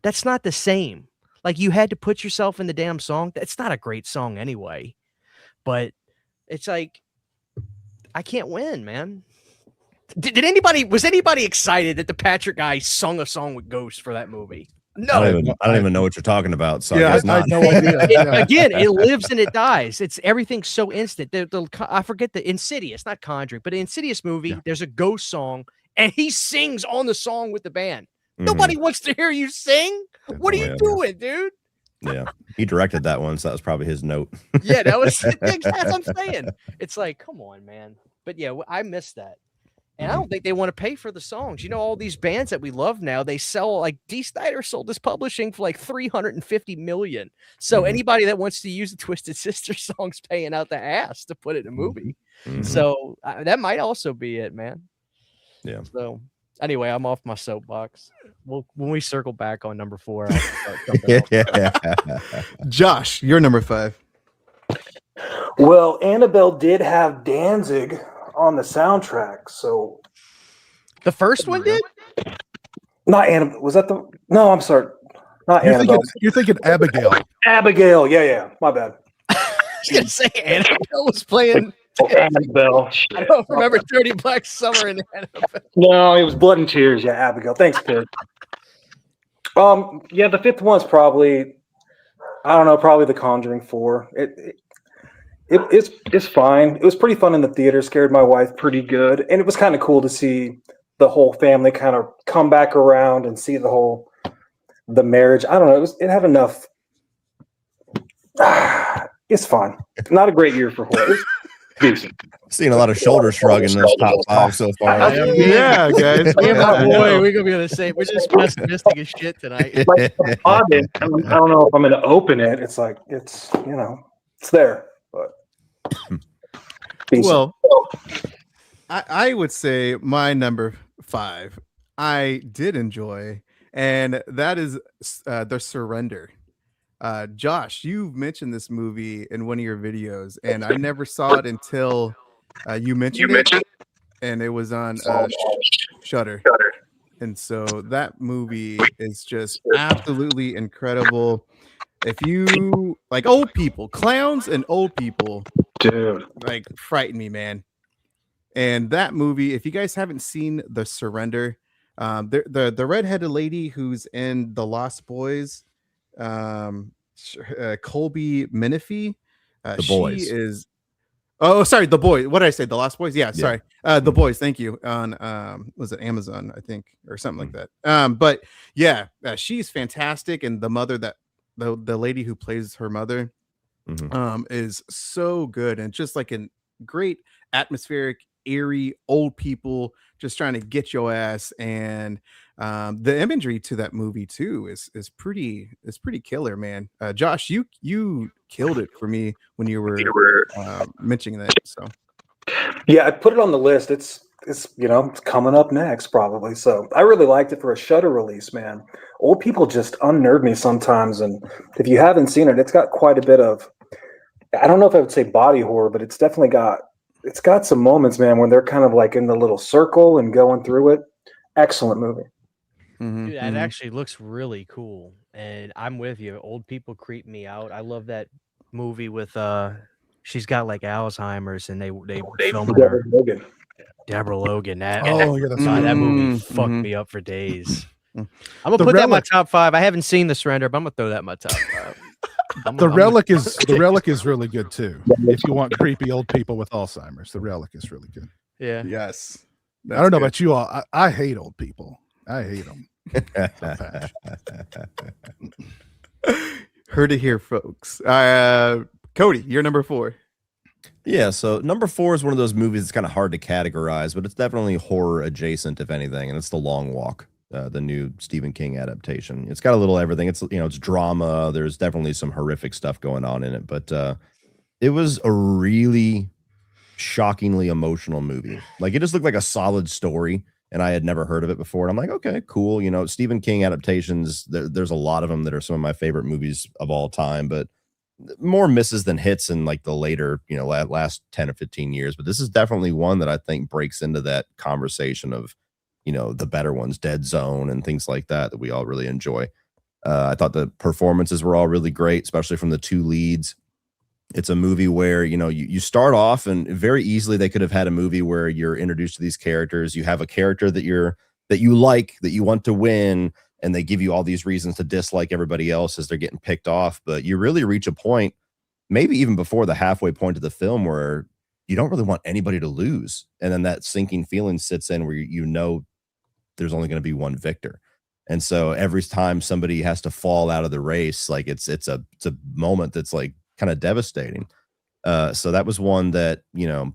that's not the same. Like, you had to put yourself in the damn song. That's not a great song anyway. But it's like, I can't win, man. Was anybody excited that the Patrick guy sung a song with Ghost for that movie? No, I don't even know what you're talking about. So I had no idea. Again, it lives and it dies. It's everything's so instant. I forget the Insidious, not Conjuring, but the Insidious movie. There's a ghost song, and he sings on the song with the band. Nobody wants to hear you sing. What are you doing, dude? Yeah, he directed that one, so that was probably his note. Yeah, that was that's what I'm saying. It's like, come on, man. But yeah, I miss that. And I don't think they want to pay for the songs. You know, all these bands that we love now, they sell, like Dee Snider sold his publishing for like $350 million. So anybody that wants to use the Twisted Sister songs paying out the ass to put it in a movie. So that might also be it, man. Yeah. So anyway, I'm off my soapbox. When we circle back on number 4, I'll start something else. Josh, you're number 5. Well, Annabelle did have Danzig on the soundtrack, so The first one did? not Annabelle. Was that the? No, I'm sorry, not Annabelle. You're thinking Abigail. Abigail. Yeah. My bad. I was gonna say Annabelle was playing. Annabelle. I don't remember 30 Black Summer in Annabelle. No, it was Blood and Tears. Yeah, Abigail. Thanks, kid. Yeah, the 5th one's probably, I don't know, probably The Conjuring 4. It's fine. It was pretty fun in the theater. Scared my wife pretty good, and it was kind of cool to see the whole family kind of come back around and see the marriage. I don't know. It had enough. It's fine. Not a great year for horror. It's decent. Seen a lot of shoulder shrug in this top 5 so far. Yeah, guys. Me and my boy, we're gonna be on the same. We're just pessimistic as shit tonight. Like, I don't know if I'm going to open it. It's like it's there, but decent. Well, I would say my number 5 I did enjoy, and that is The Surrender. Josh, you mentioned this movie in one of your videos, and I never saw it until you mentioned it, and it was on Shudder. And so that movie is just absolutely incredible. If you like old people, clowns and old people, Dude, like frighten me, man. And that movie, if you guys haven't seen The Surrender, the redheaded lady who's in The Lost Boys, Colby Menifee, The Boys. she is. Oh, sorry, The Boys. What did I say? The Lost Boys. Yeah, sorry. The Boys. Thank you. On was it Amazon? I think, or something like that. But yeah, she's fantastic, and the mother that the lady who plays her mother, is so good, and just like a great atmospheric, eerie old people just trying to get your ass, and the imagery to that movie too is pretty killer, man. Josh, you killed it for me when you were mentioning that. So yeah, I put it on the list. It's coming up next probably. So I really liked it for a Shudder release, man. Old people just unnerve me sometimes, and if you haven't seen it, it's got quite a bit of, I don't know if I would say body horror, but it's definitely got some moments, man, when they're kind of like in the little circle and going through it. Excellent movie. Dude, that actually looks really cool, and I'm with you. Old people creep me out. I love that movie with she's got like Alzheimer's, and they filmed her. Deborah Logan. That movie fucked me up for days. I'm gonna put that in my top 5. I haven't seen The Surrender, but I'm gonna throw that in my top 5. The Relic is really good too. If you want creepy old people with Alzheimer's, The Relic is really good. Yeah. Yes. I don't know about you all. I hate old people. I hate them. Heard it here, folks. Cody, you're number 4. Yeah, so number 4 is one of those movies that's kind of hard to categorize, but it's definitely horror adjacent, if anything, and it's The Long Walk, the new Stephen King adaptation. It's got a little everything. It's it's drama. There's definitely some horrific stuff going on in it, but it was a really shockingly emotional movie. Like, it just looked like a solid story, and I had never heard of it before. And I'm like, okay, cool. Stephen King adaptations, there's a lot of them that are some of my favorite movies of all time, but more misses than hits in like the later, last 10 or 15 years. But this is definitely one that I think breaks into that conversation of, the better ones, Dead Zone and things like that we all really enjoy. I thought the performances were all really great, especially from the 2 leads. It's a movie where, you start off, and very easily they could have had a movie where you're introduced to these characters. You have a character that you like, that you want to win, and they give you all these reasons to dislike everybody else as they're getting picked off. But you really reach a point, maybe even before the halfway point of the film, where you don't really want anybody to lose. And then that sinking feeling sits in where there's only going to be one victor. And so every time somebody has to fall out of the race, like it's a moment that's like kind of devastating. So that was one that, you know,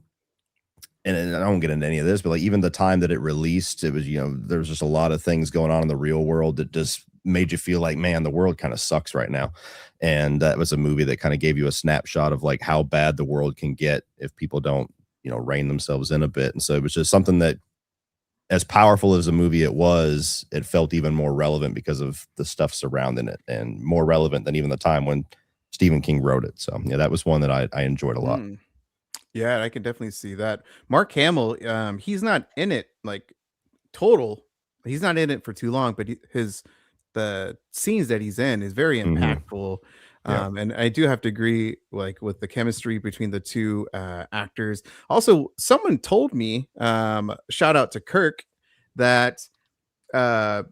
and I don't get into any of this, but like even the time that it released, it was, you know, there's just a lot of things going on in the real world that just made you feel like, man, the world kind of sucks right now. And that was a movie that kind of gave you a snapshot of like how bad the world can get if people don't, you know, rein themselves in a bit. And so it was just something that, as powerful as a movie it was, it felt even more relevant because of the stuff surrounding it, and more relevant than even the time when Stephen King wrote it. So yeah, that was one that I enjoyed a lot. Yeah, I can definitely see that. Mark Hamill, he's not in it like total. He's not in it for too long, but the scenes that he's in is very impactful. Yeah. And I do have to agree, like with the chemistry between the two actors. Also, someone told me, shout out to Kirk, that the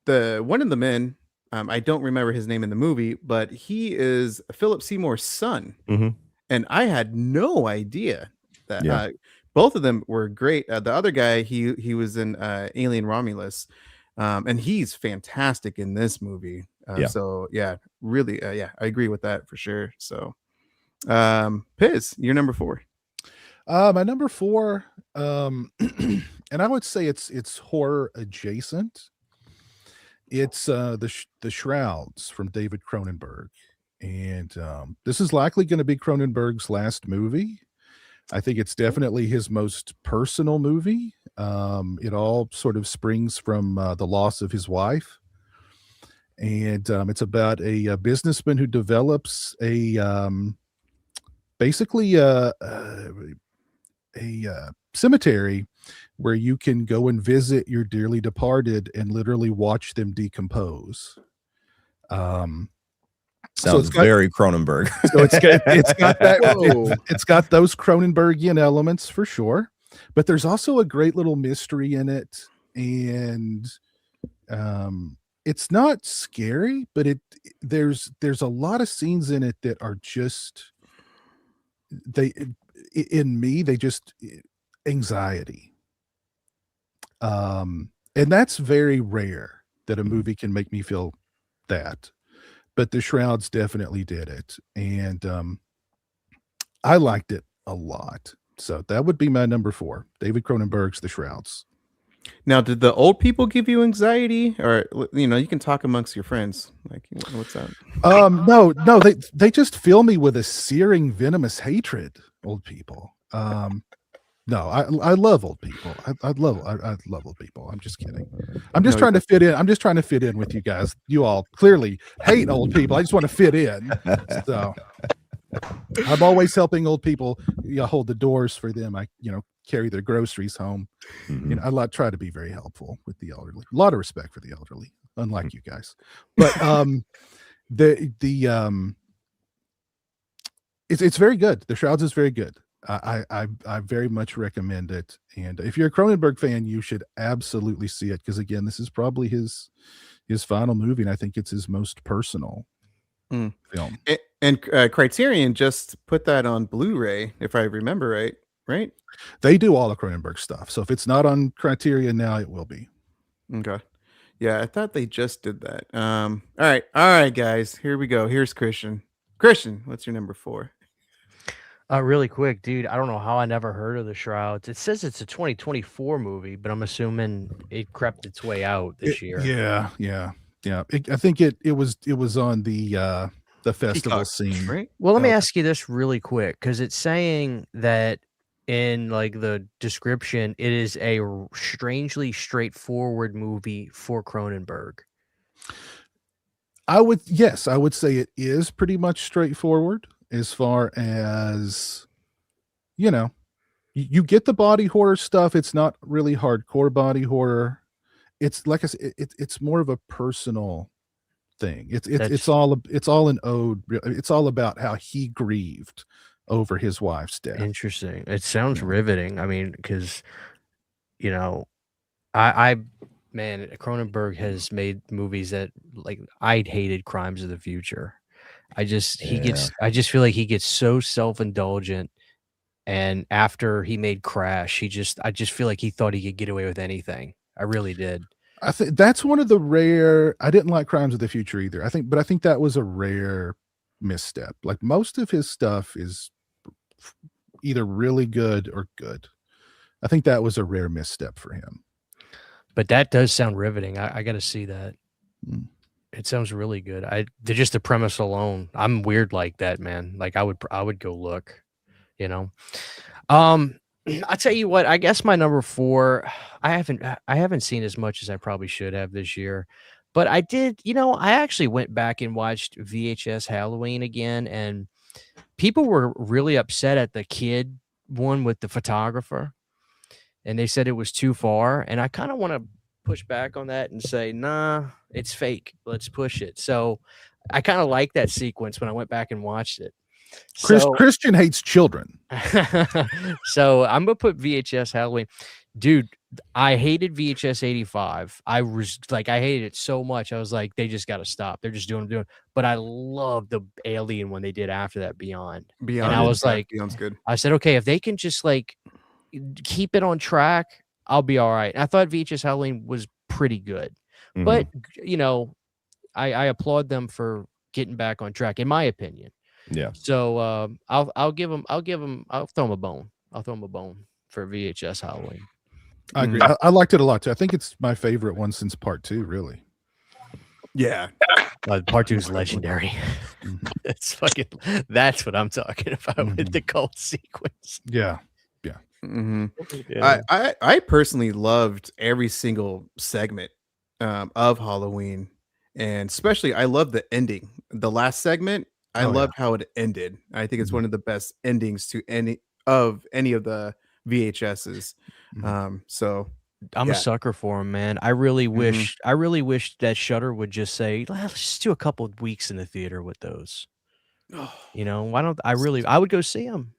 one of the men, I don't remember his name in the movie, but he is Philip Seymour's son. And I had no idea that both of them were great. The other guy, he was in Alien Romulus, and he's fantastic in this movie. So yeah, really, yeah, I agree with that for sure. So, Piz, you're number 4. My number 4, and I would say it's horror adjacent. It's the Shrouds from David Cronenberg. And this is likely going to be Cronenberg's last movie. I think it's definitely his most personal movie. It all sort of springs from the loss of his wife. And it's about a businessman who develops basically a cemetery where you can go and visit your dearly departed and literally watch them decompose. Sounds very Cronenberg. So it's got that. It's got those Cronenbergian elements for sure, but there's also a great little mystery in it, and it's not scary, but there's a lot of scenes in it that are just they just anxiety, and that's very rare that a movie can make me feel that. But the Shrouds definitely did it, and I liked it a lot. So that would be my number 4, David Cronenberg's The Shrouds. Now, did the old people give you anxiety, or you know, you can talk amongst your friends? Like, what's that? No, they just fill me with a searing, venomous hatred. Old people. No, I love old people. I love old people. I'm just kidding. I'm just trying to fit in. I'm just trying to fit in with you guys. You all clearly hate old people. I just want to fit in. So I'm always helping old people. Hold the doors for them. I carry their groceries home. I try to be very helpful with the elderly. A lot of respect for the elderly, unlike you guys. But it's very good. The Shrouds is very good. I very much recommend it, and if you're a Cronenberg fan, you should absolutely see it, because again, this is probably his final movie, and I think it's his most personal film. And Criterion just put that on Blu-ray, if I remember right? They do all the Cronenberg stuff, so if it's not on Criterion now, it will be. Okay. Yeah, I thought they just did that. All right, guys, here we go. Here's Christian. Christian, what's your number 4? Really quick, dude. I don't know how I never heard of the Shrouds. It says it's a 2024 movie, but I'm assuming it crept its way out this year. Yeah. I think it was on the festival scene. Right? Well, let me ask you this really quick, because it's saying that in like the description, it is a strangely straightforward movie for Cronenberg. I would say it is pretty much straightforward. As far as, you get the body horror stuff. It's not really hardcore body horror. It's like I said, it's more of a personal thing. It's all an ode. It's all about how he grieved over his wife's death. Interesting. It sounds riveting. I mean, because Cronenberg has made movies that, like, I'd hated Crimes of the Future. I just feel like he gets so self-indulgent, and after he made Crash, I just feel like he thought he could get away with anything. I really did. I think that's one of the rare. I didn't like Crimes of the Future either. I think that was a rare misstep. Like most of his stuff is either really good or good. I think that was a rare misstep for him. But that does sound riveting. I got to see that. It sounds really good. Just the premise alone. I'm weird like that, man. Like I would go look, you know. I'll tell you what, I guess my number 4, I haven't seen as much as I probably should have this year. But I did, I actually went back and watched VHS Halloween again, and people were really upset at the kid one with the photographer. And they said it was too far. And I kind of want to push back on that and say, nah, it's fake. Let's push it. So I kind of like that sequence when I went back and watched it. Christian hates children. So I'm going to put VHS Halloween. Dude, I hated VHS 85. I hated it so much. I was like, they just got to stop. They're just doing. But I love the Alien one they did after that, Beyond. And I was like, Beyond's good. I said, okay, if they can just keep it on track, I'll be all right. And I thought VHS Halloween was pretty good, but I applaud them for getting back on track, in my opinion. Yeah. So I'll throw them a bone. I'll throw them a bone for VHS Halloween. I agree. I liked it a lot too. I think it's my favorite one since part 2, really. Yeah. Part 2 is legendary. That's what I'm talking about with the cult sequence. Yeah. Yeah. I personally loved every single segment of Halloween, and especially I love the ending. The last segment, I loved how it ended. I think it's one of the best endings to any of the VHSs. So I'm a sucker for them, man. I really wish that Shudder would just say, let's just do a couple of weeks in the theater with those. Why don't I would go see them.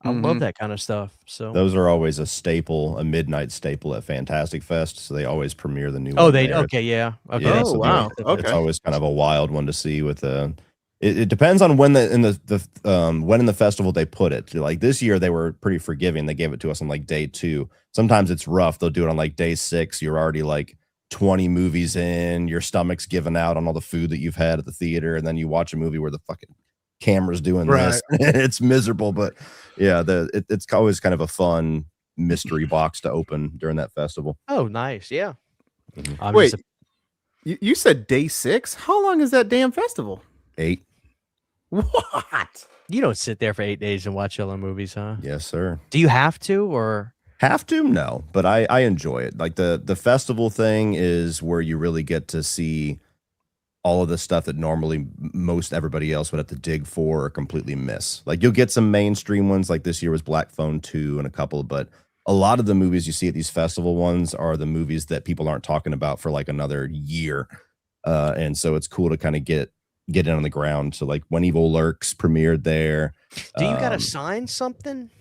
I love that kind of stuff. So those are always a midnight staple at Fantastic Fest. So they always premiere the new one. Oh, there. Yeah. Okay. Yeah, oh, wow. Okay. It's always kind of a wild one to see with it depends on when in the festival they put it. Like this year they were pretty forgiving. They gave it to us on like day 2. Sometimes it's rough. They'll do it on like day 6. You're already like 20 movies in, your stomach's given out on all the food that you've had at the theater, and then you watch a movie where the fucking camera's doing this. It's miserable, but yeah, it's always kind of a fun mystery box to open during that festival. Oh, nice. Yeah. Wait, you said day 6? How long is that damn festival? 8. What? You don't sit there for 8 days and watch other movies, huh? Yes, sir. Do you have to, or have to? No, but I enjoy it. Like the festival thing is where you really get to see all of the stuff that normally most everybody else would have to dig for or completely miss. Like you'll get some mainstream ones, like this year was Black Phone 2 and a couple, but a lot of the movies you see at these festival ones are the movies that people aren't talking about for like another year. And so it's cool to kind of get in on the ground. So like When Evil Lurks premiered there. Do you got to sign something?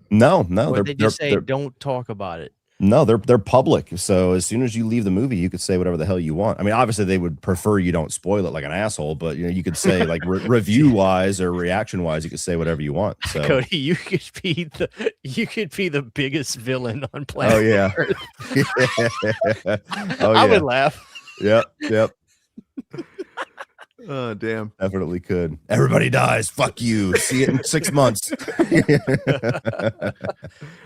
No. Or they just say don't talk about it. No, they're public. So as soon as you leave the movie, you could say whatever the hell you want. I mean, obviously they would prefer you don't spoil it like an asshole, but you could say like review wise or reaction wise, you could say whatever you want. So Cody, you could be the biggest villain on planet Earth. I would laugh. Yep. Oh, damn. Definitely could. Everybody dies. Fuck you. See it in 6 months.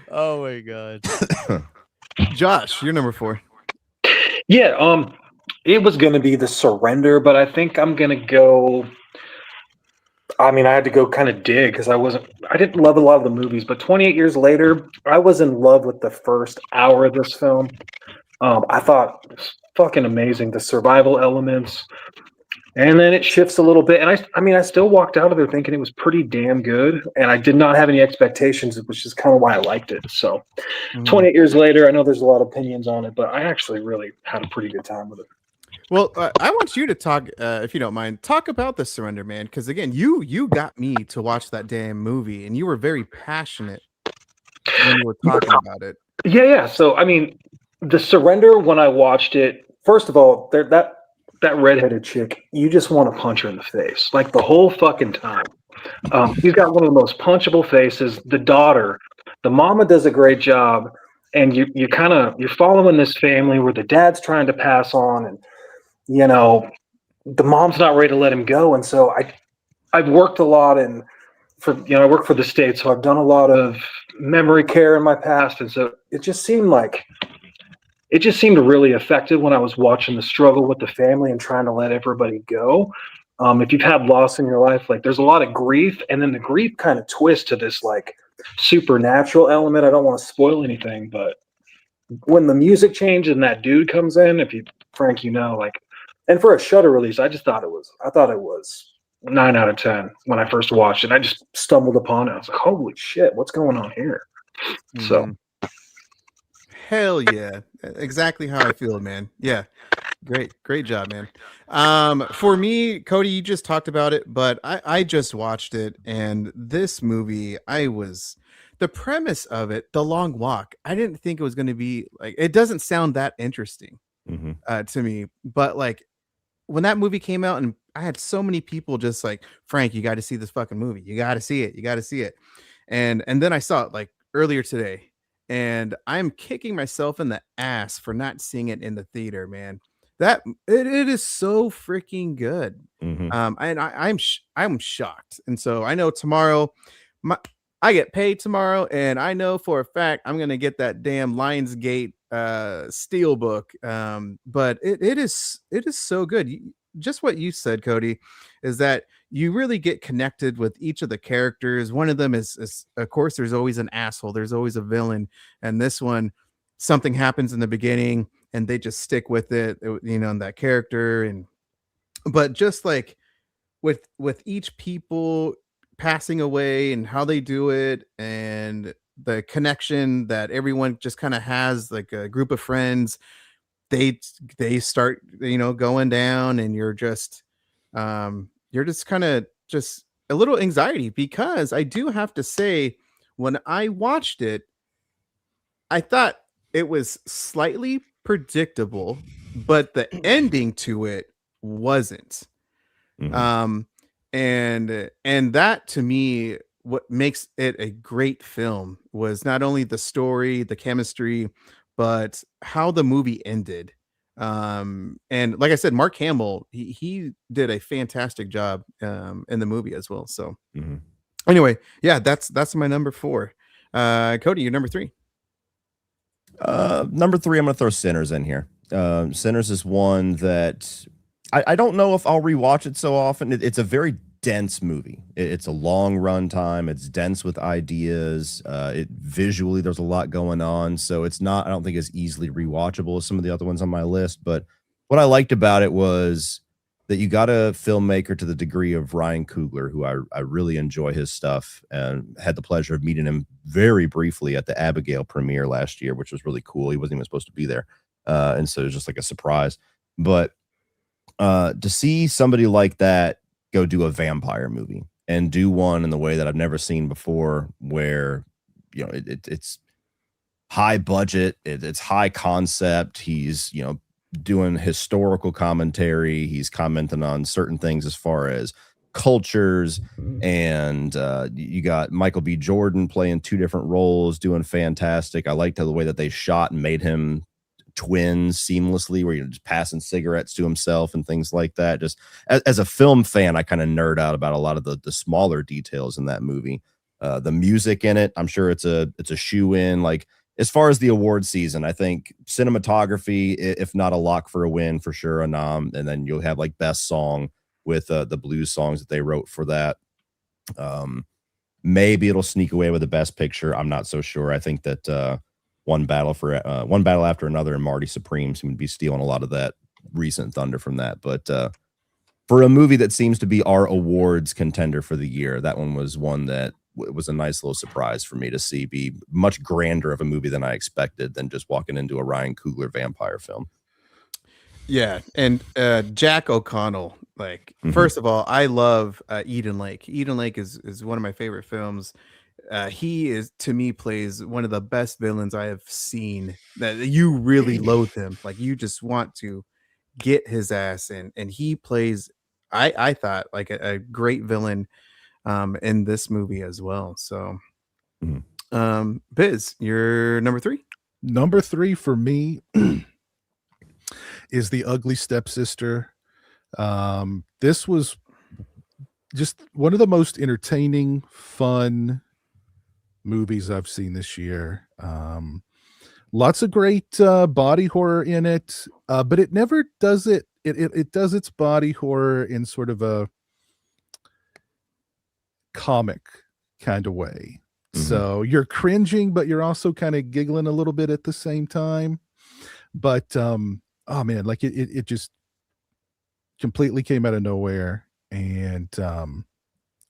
Oh my God. Josh, you're number 4. Yeah, it was going to be The Surrender, but I think I'm going to go. I mean, I had to go kind of dig because I didn't love a lot of the movies, but 28 years later, I was in love with the first hour of this film. I thought it was fucking amazing. The survival elements. And then it shifts a little bit. And I still walked out of there thinking it was pretty damn good. And I did not have any expectations, which is kind of why I liked it. So 28 years later, I know there's a lot of opinions on it, but I actually really had a pretty good time with it. Well, I want you to talk, if you don't mind, talk about The Surrender, man. Because again, you got me to watch that damn movie, and you were very passionate when you were talking about it. Yeah. So, I mean, The Surrender, when I watched it, first of all, that redheaded chick, you just want to punch her in the face, like the whole fucking time. She's got one of the most punchable faces. The daughter, the mama does a great job. and you're following this family where the dad's trying to pass on, and the mom's not ready to let him go. And so I've worked a lot I work for the state, so I've done a lot of memory care in my past, and so it just seemed really effective when I was watching the struggle with the family and trying to let everybody go. If you've had loss in your life, like there's a lot of grief, and then the grief kind of twists to this like supernatural element. I don't want to spoil anything, but when the music changes and that dude comes in, Frank, and for a Shudder release, I thought it was 9 out of 10 when I first watched it. I just stumbled upon it. I was like, holy shit, what's going on here? So hell yeah, exactly how I feel, man. Yeah, great job, man. For me, Cody, you just talked about it, but I just watched it, and this movie, the premise of it, The Long Walk, I didn't think it was going to be like, it doesn't sound that interesting to me, but like when that movie came out, and I had so many people just like, Frank, you got to see this fucking movie. You got to see it. You got to see it. And then I saw it like earlier today, and I'm kicking myself in the ass for not seeing it in the theater, man. That it is so freaking good. And I'm shocked. And so I know tomorrow, I get paid tomorrow, and I know for a fact I'm gonna get that damn Lionsgate steel book. But it is so good. Just what you said, Cody, is that you really get connected with each of the characters. One of them is of course, there's always an asshole, there's always a villain, and this one, something happens in the beginning and they just stick with it, and that character. But just like with each people passing away and how they do it, and the connection that everyone just kind of has, like a group of friends, they start going down, and you're just kind of just a little anxiety, because I do have to say, when I watched it, I thought it was slightly predictable, but the ending to it wasn't. And that, to me, what makes it a great film was not only the story, the chemistry, but how the movie ended. And like I said, Mark Hamill, he did a fantastic job in the movie as well. So anyway, yeah, that's my number 4. Cody, you're number 3. Number 3, I'm gonna throw Sinners in here. Sinners is one that I don't know if I'll rewatch it so often. It's a very dense movie. It's a long run time. It's dense with ideas. Visually, there's a lot going on, so it's not, I don't think, as easily rewatchable as some of the other ones on my list. But what I liked about it was that you got a filmmaker to the degree of Ryan Coogler, who I really enjoy his stuff, and had the pleasure of meeting him very briefly at the Abigail premiere last year, which was really cool. He wasn't even supposed to be there, and so it was just like a surprise. But to see somebody like that go do a vampire movie, and do one in the way that I've never seen before, where it's high budget, it's high concept. He's doing historical commentary. He's commenting on certain things as far as cultures, and you got Michael B. Jordan playing 2 different roles, doing fantastic. I liked the way that they shot and made him twins seamlessly, where you're just passing cigarettes to himself and things like that. Just as a film fan, I kind of nerd out about a lot of the smaller details in that movie. The music in it, I'm sure it's a shoe in. Like, as far as the award season, I think cinematography, if not a lock for a win, for sure a nom. And then you'll have like best song with the blues songs that they wrote for that. Maybe it'll sneak away with the best picture. I'm not so sure. I think that One Battle After Another and Marty Supreme seem to be stealing a lot of that recent thunder from that. But for a movie that seems to be our awards contender for the year, that one was one that was a nice little surprise for me to see be much grander of a movie than I expected, than just walking into a Ryan Coogler vampire film. Yeah, and Jack O'Connell, like, first of all, I love Eden Lake. Eden Lake is one of my favorite films. He to me, plays one of the best villains I have seen, that you really loathe him. Like, you just want to get his ass in, and he plays, I thought, like a great villain in this movie as well. So Biz, you're number 3. Number 3 for me is The Ugly Stepsister. This was just one of the most entertaining, fun movies I've seen this year. Lots of great body horror in it, but it never does it. It does its body horror in sort of a comic kind of way. So you're cringing, but you're also kind of giggling a little bit at the same time. But oh man, like it just completely came out of nowhere, and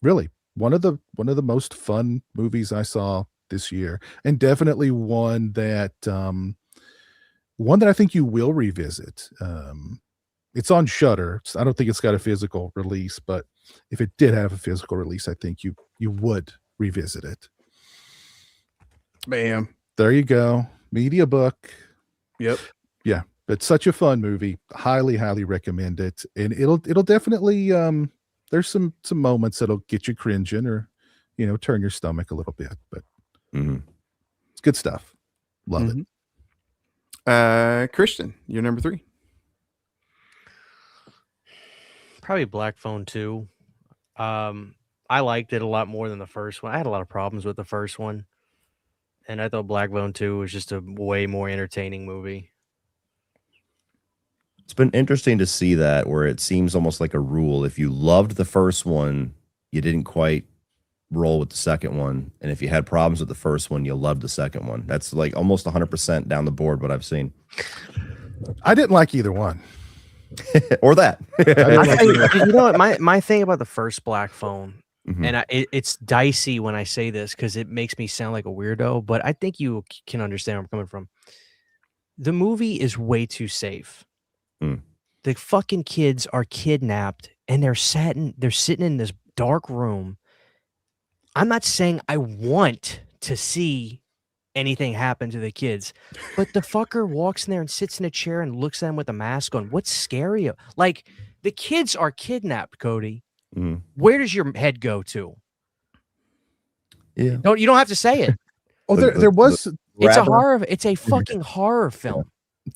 really one of the most fun movies I saw this year, and definitely one that I think you will revisit. It's on Shudder. I don't think it's got a physical release, but if it did have a physical release, I think you would revisit it. Bam. There you go. Media book. Yep. Yeah, but such a fun movie. Highly recommend it. And it'll definitely there's some moments that'll get you cringing or turn your stomach a little bit, but it's good stuff. Love it. Christian, you're number 3. Probably Black Phone 2. I liked it a lot more than the first one. I had a lot of problems with the first one, and I thought Black Phone 2 was just a way more entertaining movie. It's been interesting to see that, where it seems almost like a rule. If you loved the first one, you didn't quite roll with the second one, and if you had problems with the first one, you loved the second one. That's like almost 100% down the board what I've seen. I didn't like either one. Or that. You know what? My thing about the first Black Phone, and it's dicey when I say this because it makes me sound like a weirdo, but I think you can understand where I'm coming from. The movie is way too safe. The fucking kids are kidnapped and they're sitting in this dark room. I'm not saying I want to see anything happen to the kids, but the fucker walks in there and sits in a chair and looks at them with a mask on. What's scary? Like, the kids are kidnapped, Cody. Where does your head go to? Yeah. You don't have to say it. Oh, there was. It's a horror. It's a fucking horror film.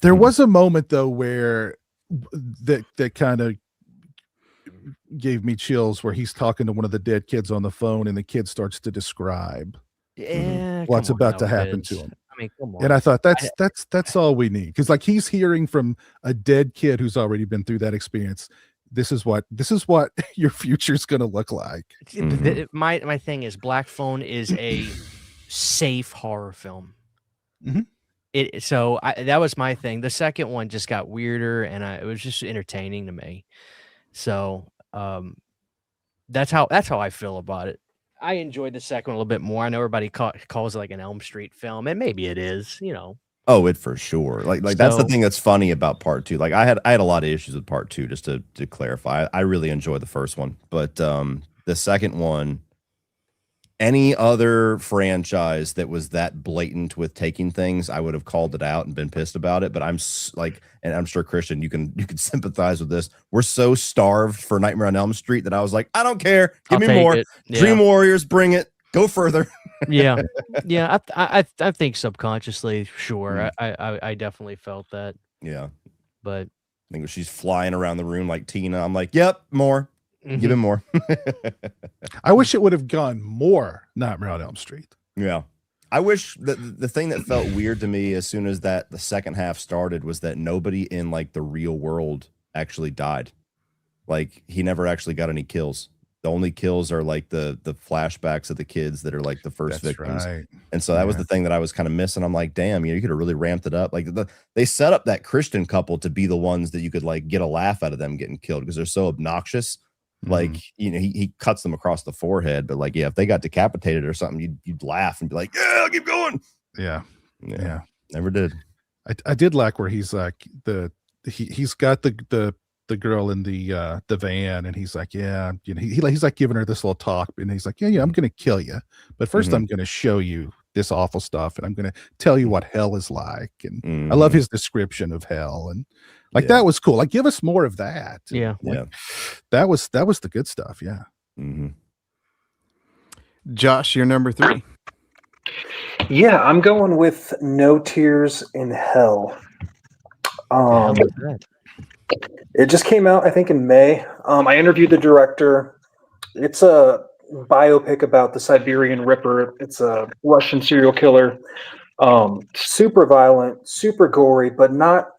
There was a moment though where that kind of gave me chills, where he's talking to one of the dead kids on the phone, and the kid starts to describe what's about to happen to him. I mean, come on. And I thought that's all we need, because like he's hearing from a dead kid who's already been through that experience. This is what your future's going to look like. My thing is, Black Phone is a safe horror film. That was my thing. The second one just got weirder, and it was just entertaining to me. So that's how I feel about it. I enjoyed the second one a little bit more. I know everybody calls it like an Elm Street film, and maybe it is, Oh, it for sure. Like that's the thing that's funny about part 2. Like I had a lot of issues with part 2, just to clarify. I really enjoyed the first one, but the second one, any other franchise that was that blatant with taking things, I would have called it out and been pissed about it. But I'm and I'm sure Christian, you can sympathize with this. We're so starved for Nightmare on Elm Street that I was like, I don't care, give me more. Yeah. Dream Warriors, bring it, go further. yeah. I think subconsciously, sure, I definitely felt that. Yeah, but I think when she's flying around the room like Tina, I'm like, yep, more. Give him more. I wish it would have gone more Nightmare on Elm Street. Yeah. I wish that the thing that felt weird to me as soon as the second half started was that nobody in like the real world actually died. Like he never actually got any kills. The only kills are like the flashbacks of the kids that are like the first victims. Right. And so that was the thing that I was kind of missing. I'm like, damn, you could have really ramped it up. Like they set up that Christian couple to be the ones that you could like get a laugh out of them getting killed because they're so obnoxious. Like, he cuts them across the forehead, but like, yeah, if they got decapitated or something, you'd laugh and be like, yeah, I'll keep going. Yeah. Never did. I did like where he's like he's got the girl in the van, and he's like, yeah, he's like giving her this little talk, and he's like, yeah, I'm gonna kill you, but first I'm gonna show you this awful stuff, and I'm gonna tell you what hell is like. And I love his description of hell, and like that was cool. Like, give us more of that. Yeah, like, that was the good stuff. Yeah. Josh, you're number 3. Yeah, I'm going with No Tears in Hell. The hell is that? It just came out, I think, in May. I interviewed the director. It's a biopic about the Siberian Ripper. It's a Russian serial killer. Super violent, super gory, but not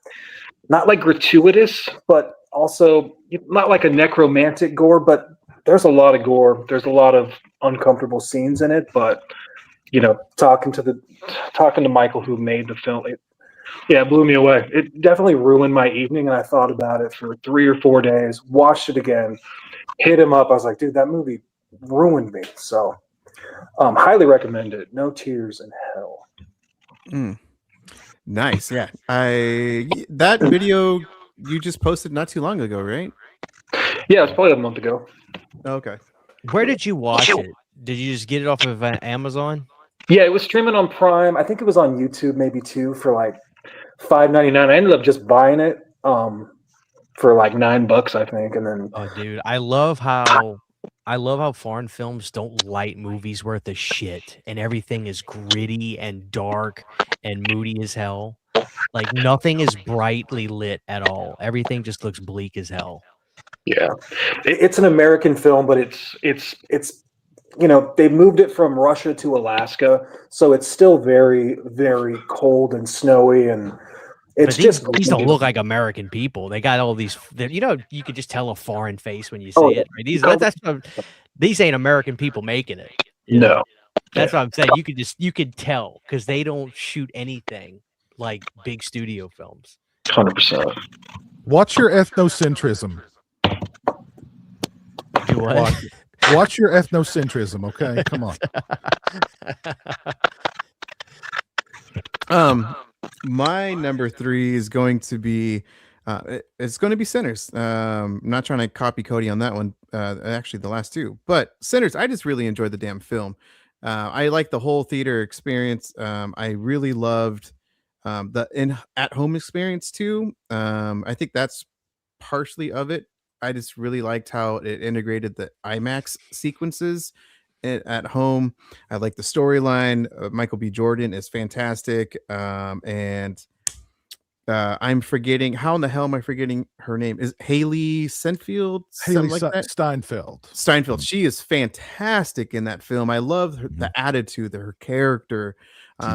like gratuitous, but also not like a necromantic gore. But there's a lot of gore. There's a lot of uncomfortable scenes in it. But talking to Michael, who made the film, it blew me away. It definitely ruined my evening, and I thought about it for 3 or 4 days. Watched it again, hit him up. I was like, dude, that movie ruined me. So, highly recommend it. No Tears in Hell. Nice. Yeah. That video you just posted not too long ago, right? Yeah, it's probably a month ago. Okay. Where did you watch it? Did you just get it off of Amazon? Yeah, it was streaming on Prime. I think it was on YouTube maybe too for like $5.99. I ended up just buying it for like $9, I think, and then. Oh, dude, I love how foreign films don't light movies worth of shit, and everything is gritty and dark and moody as hell. Like nothing is brightly lit at all. Everything just looks bleak as hell. Yeah, it's an American film, but it's they moved it from Russia to Alaska, so it's still very, very cold and snowy, and it's these don't look like American people. They got all these, you could just tell a foreign face when you see it. Right? These ain't American people making it. No, that's what I'm saying. You could tell because they don't shoot anything like big studio films. 100%. Watch your ethnocentrism. Do what? Watch your ethnocentrism, okay? Come on. My number 3 is going to be it's going to be Sinners. I'm not trying to copy Cody on that one. Actually, the last two, but Sinners. I just really enjoyed the damn film. I like the whole theater experience. I really loved the at-home experience too. I think that's partially of it. I just really liked how it integrated the IMAX sequences at home. I like the storyline. Michael B. Jordan is fantastic. And I'm forgetting, how in the hell am I forgetting her name? Is Haley Steinfeld? Steinfeld. She is fantastic in that film. I love the attitude, her character.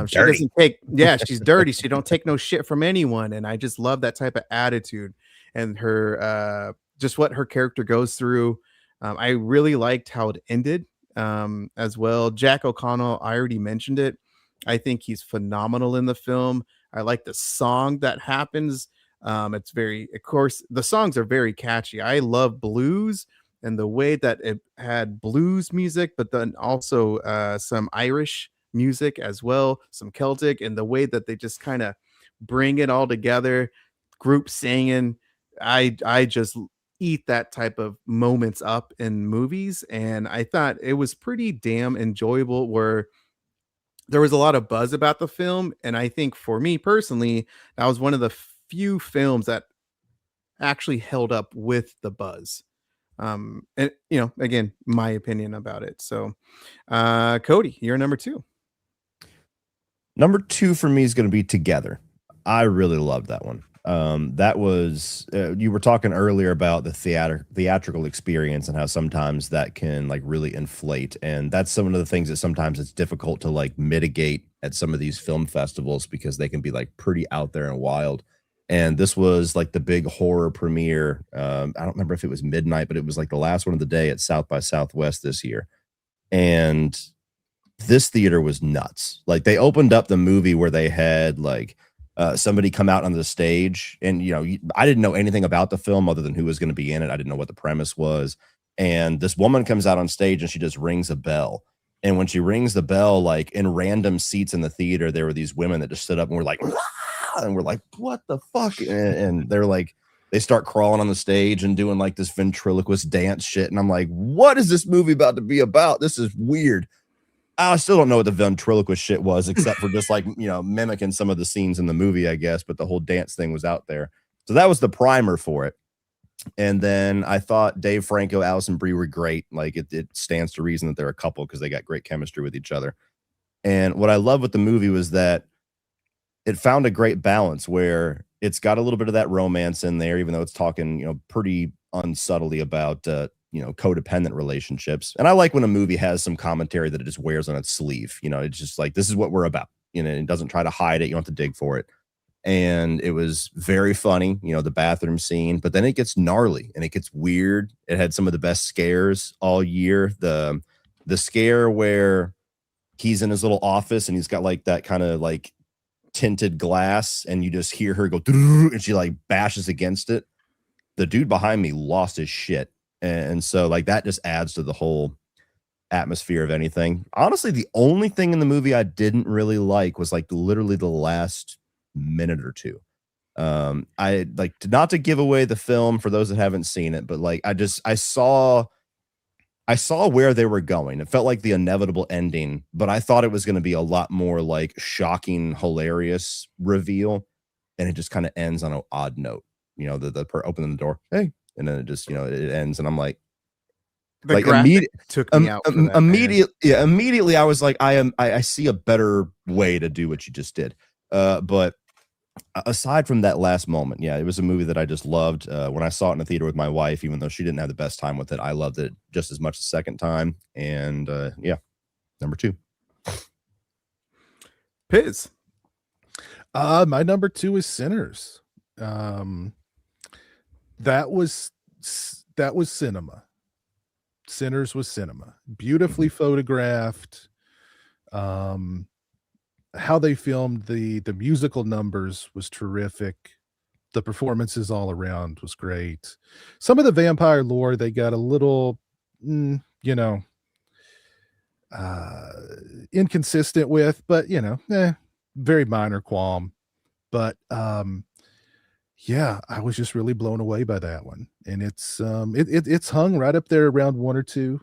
She doesn't take, she's dirty. She don't take no shit from anyone. And I just love that type of attitude and her, just what her character goes through. I really liked how it ended as well. Jack O'Connell, I already mentioned it. I think he's phenomenal in the film. I like the song that happens. It's very, of course, the songs are very catchy. I love blues and the way that it had blues music, but then also some Irish music as well, some Celtic, and the way that they just kind of bring it all together, group singing. I just eat that type of moments up in movies, and I thought it was pretty damn enjoyable, where there was a lot of buzz about the film, and I think for me personally, that was one of the few films that actually held up with the buzz. And again, my opinion about it. So Cody, you're number 2. Number 2 for me is going to be Together. I really loved that one. That was you were talking earlier about the theatrical experience and how sometimes that can like really inflate, and that's some of the things that sometimes it's difficult to like mitigate at some of these film festivals because they can be like pretty out there and wild. And this was like the big horror premiere. I don't remember if it was midnight, but it was like the last one of the day at South by Southwest this year, and this theater was nuts. Like they opened up the movie where they had like somebody come out on the stage, and I didn't know anything about the film other than who was going to be in it. I didn't know what the premise was, and this woman comes out on stage and she just rings a bell, and when she rings the bell, like in random seats in the theater there were these women that just stood up and were like, "Wah!" And we're like, what the fuck? And they're like, they start crawling on the stage and doing like this ventriloquist dance shit, and I'm like, what is this movie about to be about? This is weird. I still don't know what the ventriloquist shit was, except for just like, mimicking some of the scenes in the movie, I guess. But the whole dance thing was out there. So that was the primer for it. And then I thought Dave Franco, Alison Brie were great. Like it stands to reason that they're a couple because they got great chemistry with each other. And what I love with the movie was that it found a great balance where it's got a little bit of that romance in there, even though it's talking, pretty unsubtly about, codependent relationships. And I like when a movie has some commentary that it just wears on its sleeve. It's just like, this is what we're about. It doesn't try to hide it. You don't have to dig for it. And it was very funny, the bathroom scene, but then it gets gnarly and it gets weird. It had some of the best scares all year. The scare where he's in his little office and he's got like that kind of like tinted glass and you just hear her go and she like bashes against it. The dude behind me lost his shit. And so like that just adds to the whole atmosphere of anything. Honestly, the only thing in the movie I didn't really like was like literally the last minute or two. I like not to give away the film for those that haven't seen it, but like I saw where they were going. It felt like the inevitable ending, but I thought it was going to be a lot more like shocking, hilarious reveal, and it just kind of ends on an odd note. The opening the door, hey, and then it just it ends, and I'm like, took me out. Immediately, I was like, I see a better way to do what you just did. But aside from that last moment, yeah, it was a movie that I just loved. When I saw it in the theater with my wife, even though she didn't have the best time with it, I loved it just as much the second time. And yeah, number 2. Piz. My number 2 is Sinners. That was cinema. Sinners was cinema. Beautifully photographed. How they filmed the musical numbers was terrific. The performances all around was great. Some of the vampire lore they got a little inconsistent with, but very minor qualm. But yeah, I was just really blown away by that one. And it's hung right up there around 1 or 2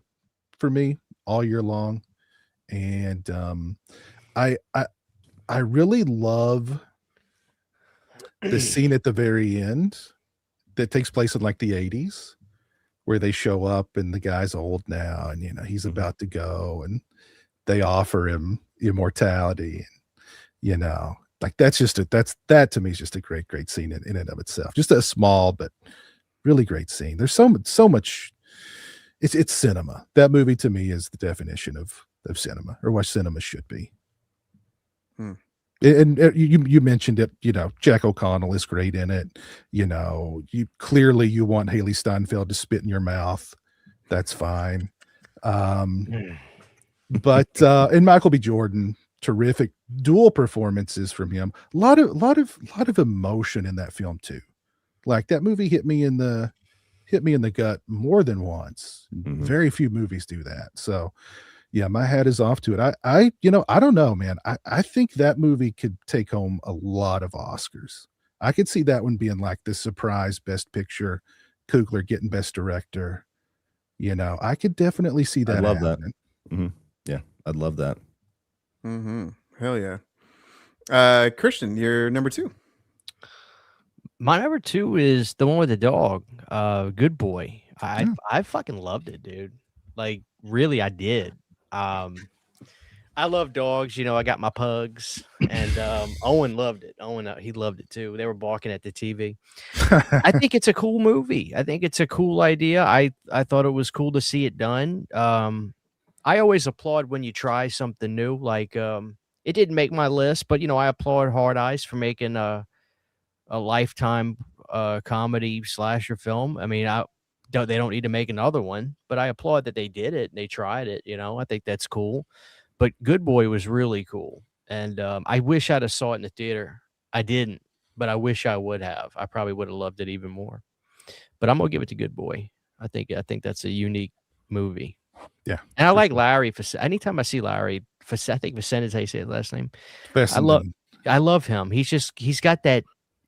for me all year long. And I really love the scene at the very end that takes place in like the 80s where they show up and the guy's old now and he's about to go and they offer him immortality and like that to me is just a great scene in and of itself. Just a small but really great scene. There's so much. It's cinema. That movie to me is the definition of cinema, or what cinema should be. And you mentioned it, Jack O'Connell is great in it. You want Haley Steinfeld to spit in your mouth. That's fine. But and Michael B. Jordan, terrific dual performances from him. A lot of emotion in that film too. Like that movie hit me in the gut more than once. Very few movies do that. So yeah, my hat is off to it. I don't know, man. I think that movie could take home a lot of Oscars. I could see that one being like the surprise best picture, Coogler getting best director. I could definitely see that. I love happening. that. Yeah, I'd love that. Hell yeah. Christian, you're number 2. My number 2 is the one with the dog. Good Boy. I fucking loved it, dude. Like really, I did. I love dogs. I got my pugs, and Owen loved it. Owen, he loved it too. They were barking at the TV. I think it's a cool movie. I think it's a cool idea. I thought it was cool to see it done. I always applaud when you try something new. Like it didn't make my list, but I applaud Hard Eyes for making a Lifetime comedy slasher film. I mean, they don't need to make another one, but I applaud that they did it and they tried it. I think that's cool. But Good Boy was really cool, and I wish I'd have saw it in the theater. I didn't, but I wish I would have. I probably would have loved it even more. But I'm gonna give it to Good Boy. I think that's a unique movie. Yeah, and I like Larry. Anytime I see Larry, I think Vicente is how you say his last name. I love him. He's got that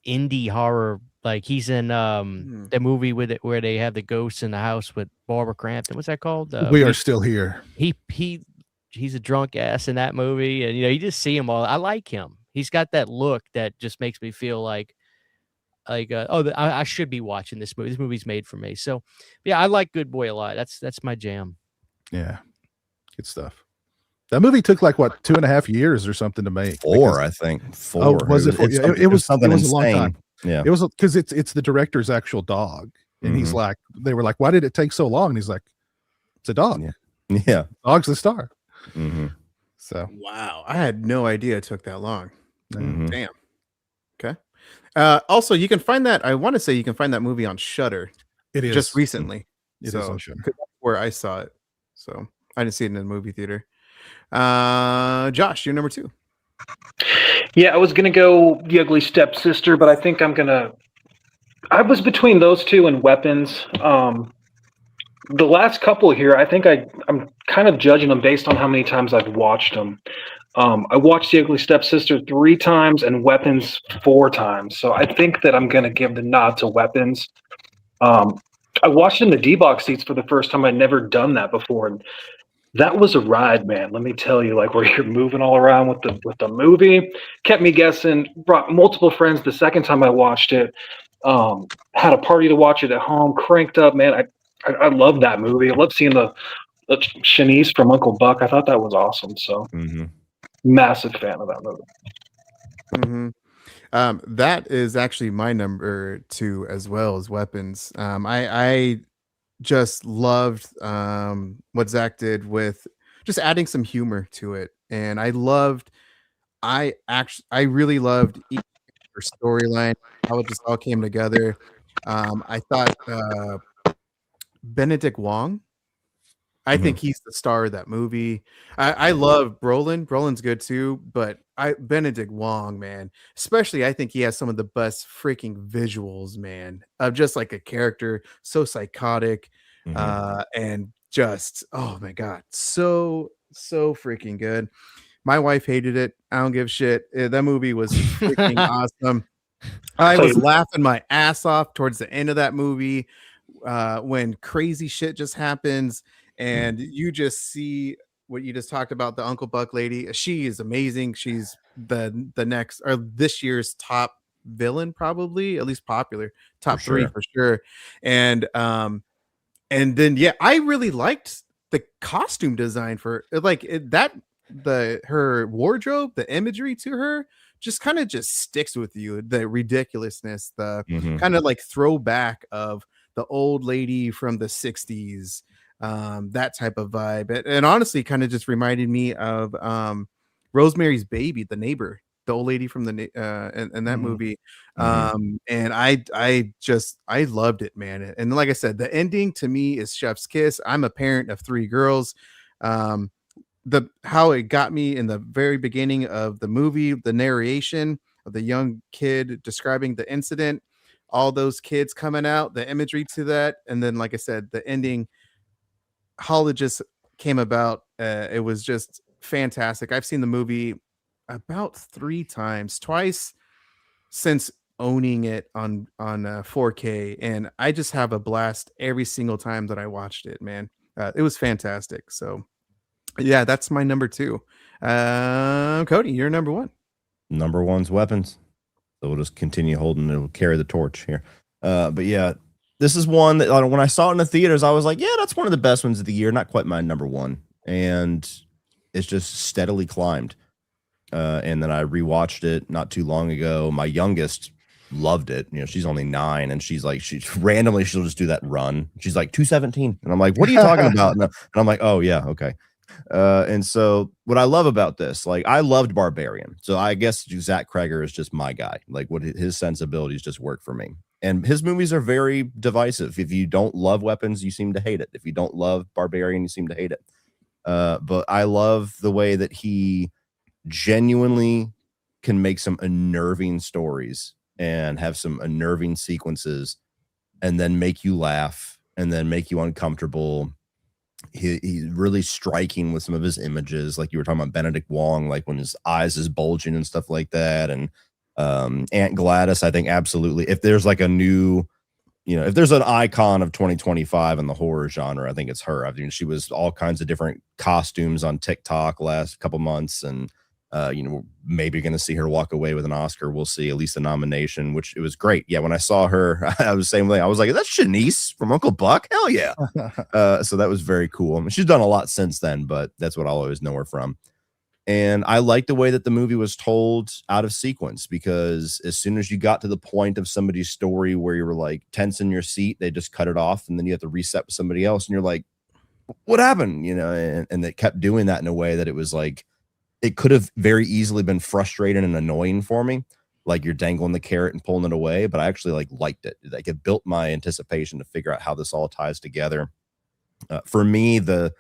indie horror. Like he's in the movie where they have the ghosts in the house with Barbara Crampton. What's that called? We Are Still Here. He's a drunk ass in that movie, and you just see him all. I like him. He's got that look that just makes me feel like I should be watching this movie. This movie's made for me. So yeah, I like Good Boy a lot. That's my jam. Yeah, good stuff. That movie took like what 2.5 years or something to make. Four, I think. Four. Oh, was it? It was something it was insane. a long time. Yeah, it was because it's the director's actual dog, and he's like, they were like, why did it take so long? And he's like, it's a dog. Yeah. Dog's the star. So wow, I had no idea it took that long. Damn. Okay. Also, you can find that. I want to say you can find that movie on Shudder. It is just recently. It is on Shudder. That's where I saw it. So I didn't see it in the movie theater. Josh, you're number 2. Yeah, I was gonna go The Ugly Stepsister, but I think I was between those two and Weapons. The last couple here, I think I'm kind of judging them based on how many times I've watched them. I watched The Ugly Stepsister 3 times and Weapons 4 times. So I think that I'm going to give the nod to Weapons. I watched in the D-Box seats for the first time. I'd never done that before. And that was a ride, man. Let me tell you, like where you're moving all around with the movie. Kept me guessing, brought multiple friends the second time I watched it. Had a party to watch it at home, cranked up, man. I love that movie. I love seeing the Shanice from Uncle Buck. I thought that was awesome. So massive fan of that movie. That is actually my number 2 as well as Weapons. I just loved what Zach did with just adding some humor to it, and I really loved her storyline, how it just all came together. I thought Benedict Wong, I think he's the star of that movie. I love Brolin. Brolin's good too, but Benedict Wong, man, especially I think he has some of the best freaking visuals, man, of just like a character so psychotic, and just oh my god, so freaking good. My wife hated it. I don't give a shit. That movie was freaking awesome. I was laughing my ass off towards the end of that movie when crazy shit just happens. And you just see what you just talked about, the Uncle Buck lady. She is amazing. She's the next or this year's top villain, probably, at least popular, top 3 for sure. And then I really liked the costume design for like her wardrobe, the imagery to her just kind of just sticks with you. The ridiculousness, the kind of like throwback of the old lady from the 60s. That type of vibe, and honestly kind of just reminded me of Rosemary's Baby, the neighbor, the old lady from the in that movie. And I loved it, man. And like I said, the ending to me is chef's kiss. I'm a parent of 3 girls. How it got me in the very beginning of the movie, the narration of the young kid describing the incident, all those kids coming out, the imagery to that, and then like I said, the ending, how it just came about. It was just fantastic. I've seen the movie about 3 times, twice since owning it on 4K, and I just have a blast every single time that I watched it, man. It was fantastic. So yeah, that's my number 2. Cody, you're number 1. Number 1's Weapons. So we'll just continue holding, it'll carry the torch here. But yeah, this is one that when I saw it in the theaters, I was like, yeah, that's one of the best ones of the year. Not quite my number 1. And it's just steadily climbed. And then I rewatched it not too long ago. My youngest loved it. You know, she's only 9, and she's randomly, she'll just do that run. She's like 217. And I'm like, what are you talking about? And I'm like, oh yeah, okay. And so what I love about this, like I loved Barbarian. So I guess Zach Kreger is just my guy. Like what his sensibilities just work for me. And his movies are very divisive. If you don't love Weapons, you seem to hate it. If you don't love Barbarian, you seem to hate it. But I love the way that he genuinely can make some unnerving stories and have some unnerving sequences and then make you laugh and then make you uncomfortable. He's really striking with some of his images, like you were talking about Benedict Wong, like when his eyes is bulging and stuff like that. And Aunt Gladys, I think absolutely. If there's like a new, if there's an icon of 2025 in the horror genre, I think it's her. I mean, she was all kinds of different costumes on TikTok last couple months, and You know, maybe going to see her walk away with an Oscar. We'll see, at least a nomination, which it was great. Yeah, when I saw her, I was the same way. I was like, that's Shanice from Uncle Buck. Hell yeah. So that was very cool. I mean, she's done a lot since then, but that's what I'll always know her from. And I like the way that the movie was told out of sequence, because as soon as you got to the point of somebody's story where you were like tense in your seat, they just cut it off, and then you have to reset with somebody else, and you're like, what happened? You know, and they kept doing that in a way that it was like, it could have very easily been frustrating and annoying for me, like you're dangling the carrot and pulling it away, but I actually liked it. Like, it built my anticipation to figure out how this all ties together. For me, the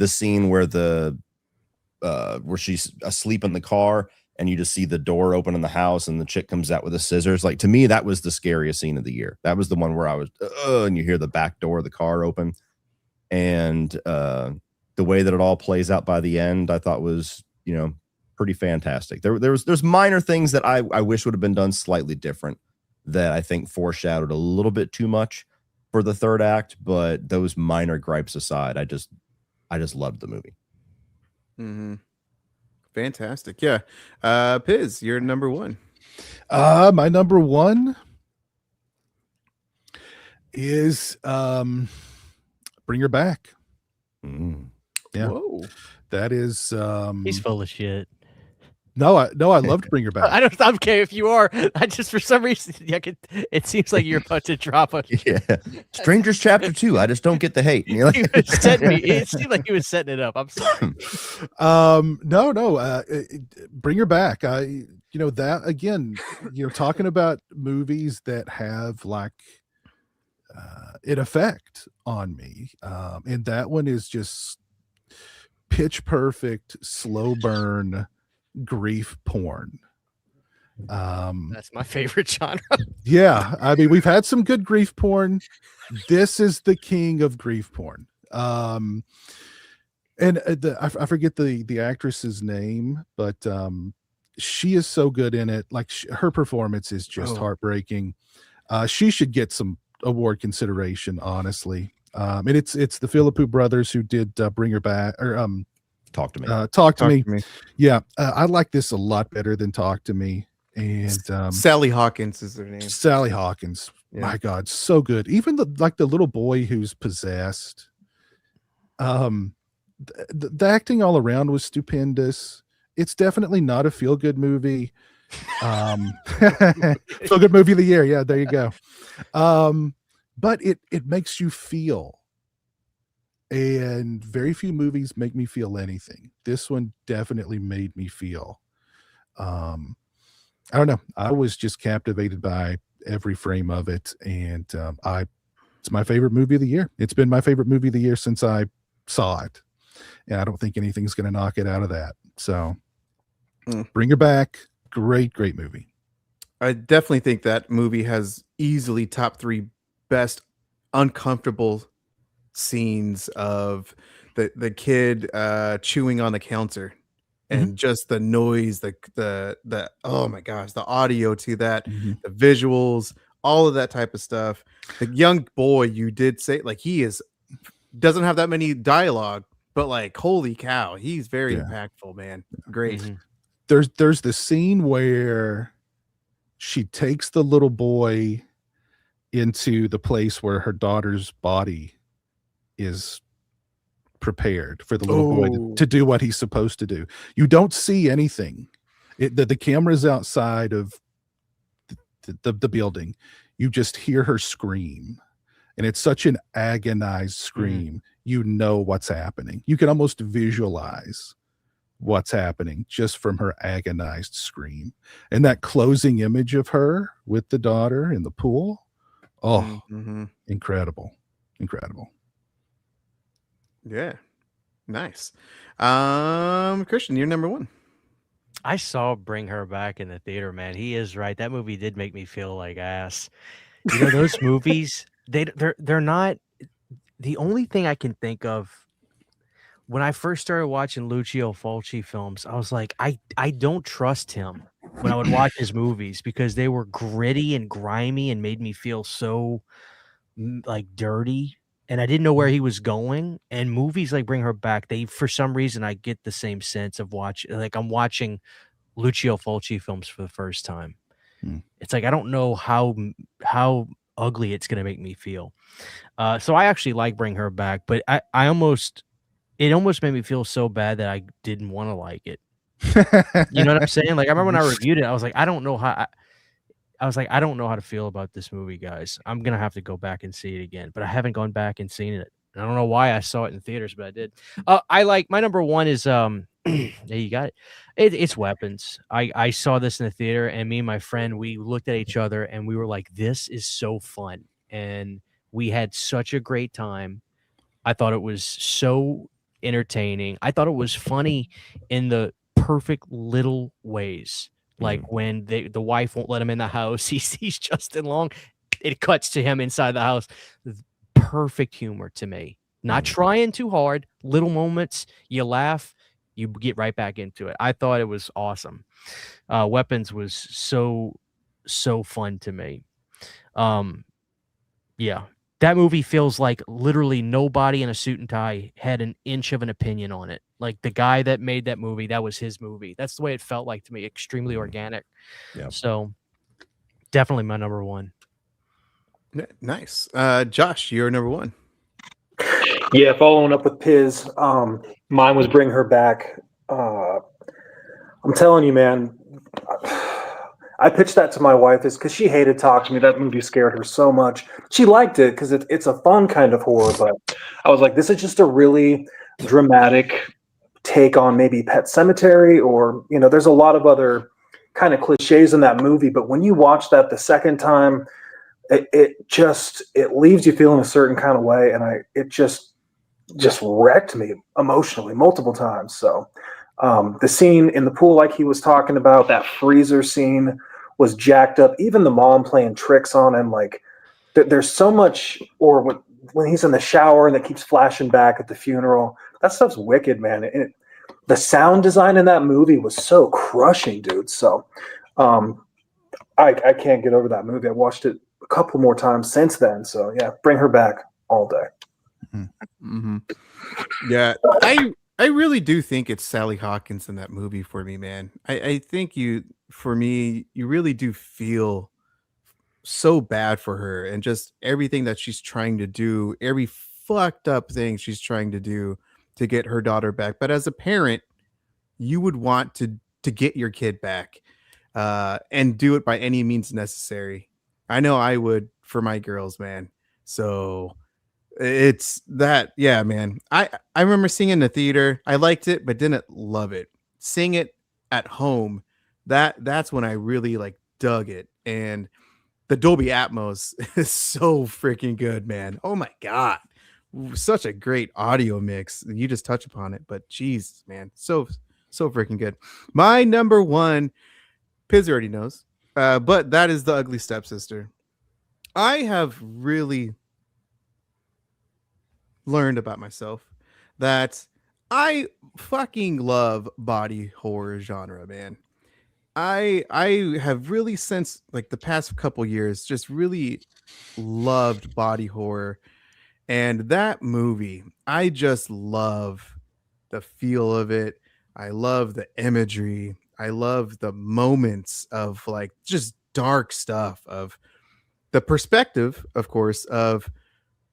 scene where where she's asleep in the car and you just see the door open in the house and the chick comes out with the scissors, like, to me, that was the scariest scene of the year. That was the one where I was, and you hear the back door of the car open, and the way that it all plays out by the end, I thought was, you know, pretty fantastic. There's minor things that I wish would have been done slightly different, that I think foreshadowed a little bit too much for the third act, but those minor gripes aside, I just loved the movie. Mm-hmm. Fantastic. Yeah. Piz, you're number one. My number one is Bring Her Back. Yeah. Whoa. That is He's full of shit. No, I loved Bring Her Back. I don't okay if you are. I just, for some reason, it seems like you're about to drop a. Yeah, Strangers Chapter 2. I just don't get the hate. You're like, it seemed like he was setting it up. I'm sorry. No. Bring Her Back. You know, that again, you know, talking about movies that have like an effect on me, and that one is just pitch perfect, slow burn grief porn. That's my favorite genre. Yeah, I mean, we've had some good grief porn. This is the king of grief porn. And I forget the actress's name, but she is so good in it. Like, her performance is just heartbreaking. She should get some award consideration, honestly. And it's the Philippou brothers who did Bring Her Back, or Talk to Me. Talk to Me. Yeah, I like this a lot better than Talk to Me. And Sally Hawkins is her name. Sally Hawkins. Yeah. My God, so good. Even the little boy who's possessed. The acting all around was stupendous. It's definitely not a feel-good movie. Feel-good movie of the year. Yeah, there you go. But it makes you feel. And very few movies make me feel anything. This one definitely made me feel. I don't know. I was just captivated by every frame of it, and it's my favorite movie of the year. It's been my favorite movie of the year since I saw it, and I don't think anything's going to knock it out of that. So, Bring Her Back. Great movie. I definitely think that movie has easily top 3 best uncomfortable scenes of the kid chewing on the counter, and just the noise, the oh my gosh, the audio to that, the visuals, all of that type of stuff. The young boy, you did say, like, he doesn't have that many dialogue, but like, holy cow, he's very impactful, man. Great. There's the scene where she takes the little boy into the place where her daughter's body is prepared for the little boy to do what he's supposed to do. You don't see anything. The camera's outside of the building. You just hear her scream, and it's such an agonized scream. You know what's happening. You can almost visualize what's happening just from her agonized scream. And that closing image of her with the daughter in the pool. Incredible. Yeah. Nice. Christian, you're number one. I saw Bring Her Back in the theater, man. He is right. That movie did make me feel like ass. You know, those movies, they're not. The only thing I can think of when I first started watching Lucio Fulci films, I was like, I don't trust him when I would watch his movies, because they were gritty and grimy and made me feel so like dirty. and I didn't know where he was going. And movies like Bring Her Back, they for some reason I get the same sense of like I'm watching Lucio Fulci films for the first time. It's like I don't know how ugly it's gonna make me feel. So I actually like Bring Her Back, but it almost made me feel so bad that I didn't want to like it. You know what I'm saying? Like I remember when I reviewed it, I was like, I don't know how. I was like, I don't know how to feel about this movie, guys. I'm gonna have to go back and see it again, but I haven't gone back and seen it. I don't know why I saw it in theaters, but I did. I like my number one is yeah, you got it. It's Weapons. I saw this in the theater, and me and my friend, we looked at each other and we were like, this is so fun, and we had such a great time. I thought it was so entertaining. I thought it was funny in the perfect little ways. Like when the wife won't let him in the house, he sees Justin Long. It cuts to him inside the house. Perfect humor to me. Not trying too hard. Little moments, you laugh, you get right back into it. I thought it was awesome. Weapons was so fun to me. Yeah. That movie feels like literally nobody in a suit and tie had an inch of an opinion on it. Like the guy that made that movie, that was his movie. That's the way it felt like to me. Extremely organic. Yeah. So definitely my number one. Nice. Josh, you're number one. Yeah, following up with Piz, mine was Bring Her Back. I'm telling you, man, I pitched that to my wife is because she hated Talk to Me. That movie scared her so much. She liked it because it's a fun kind of horror, but I was like, this is just a really dramatic take on maybe Pet Sematary, or there's a lot of other kind of cliches in that movie. But when you watch that the second time, it leaves you feeling a certain kind of way, and it just wrecked me emotionally multiple times. So the scene in the pool, like he was talking about, that freezer scene was jacked up. Even the mom playing tricks on him, like there's so much. Or when he's in the shower and it keeps flashing back at the funeral, that stuff's wicked, man. The sound design in that movie was so crushing, dude. So I can't get over that movie. I watched it a couple more times since then. So yeah, Bring Her Back all day. Mm-hmm. Yeah, I really do think it's Sally Hawkins in that movie for me, man. I think you really do feel so bad for her and just everything that she's trying to do, every fucked up thing she's trying to do to get her daughter back. But as a parent, you would want to get your kid back and do it by any means necessary. I know I would for my girls, man. So it's that, yeah, man. I remember seeing it in the theater. I liked it, but didn't love it. Seeing it at home, that's when I really like dug it. And the Dolby Atmos is so freaking good, man. Oh my god, such a great audio mix. You just touch upon it, but geez, man, so freaking good. My number one, Piz already knows, but that is The Ugly Stepsister. I have really learned about myself that I fucking love body horror genre, man. I have really, since like the past couple years, just really loved body horror. And that movie, I just love the feel of it. I love the imagery. I love the moments of like just dark stuff, of the perspective, of course, of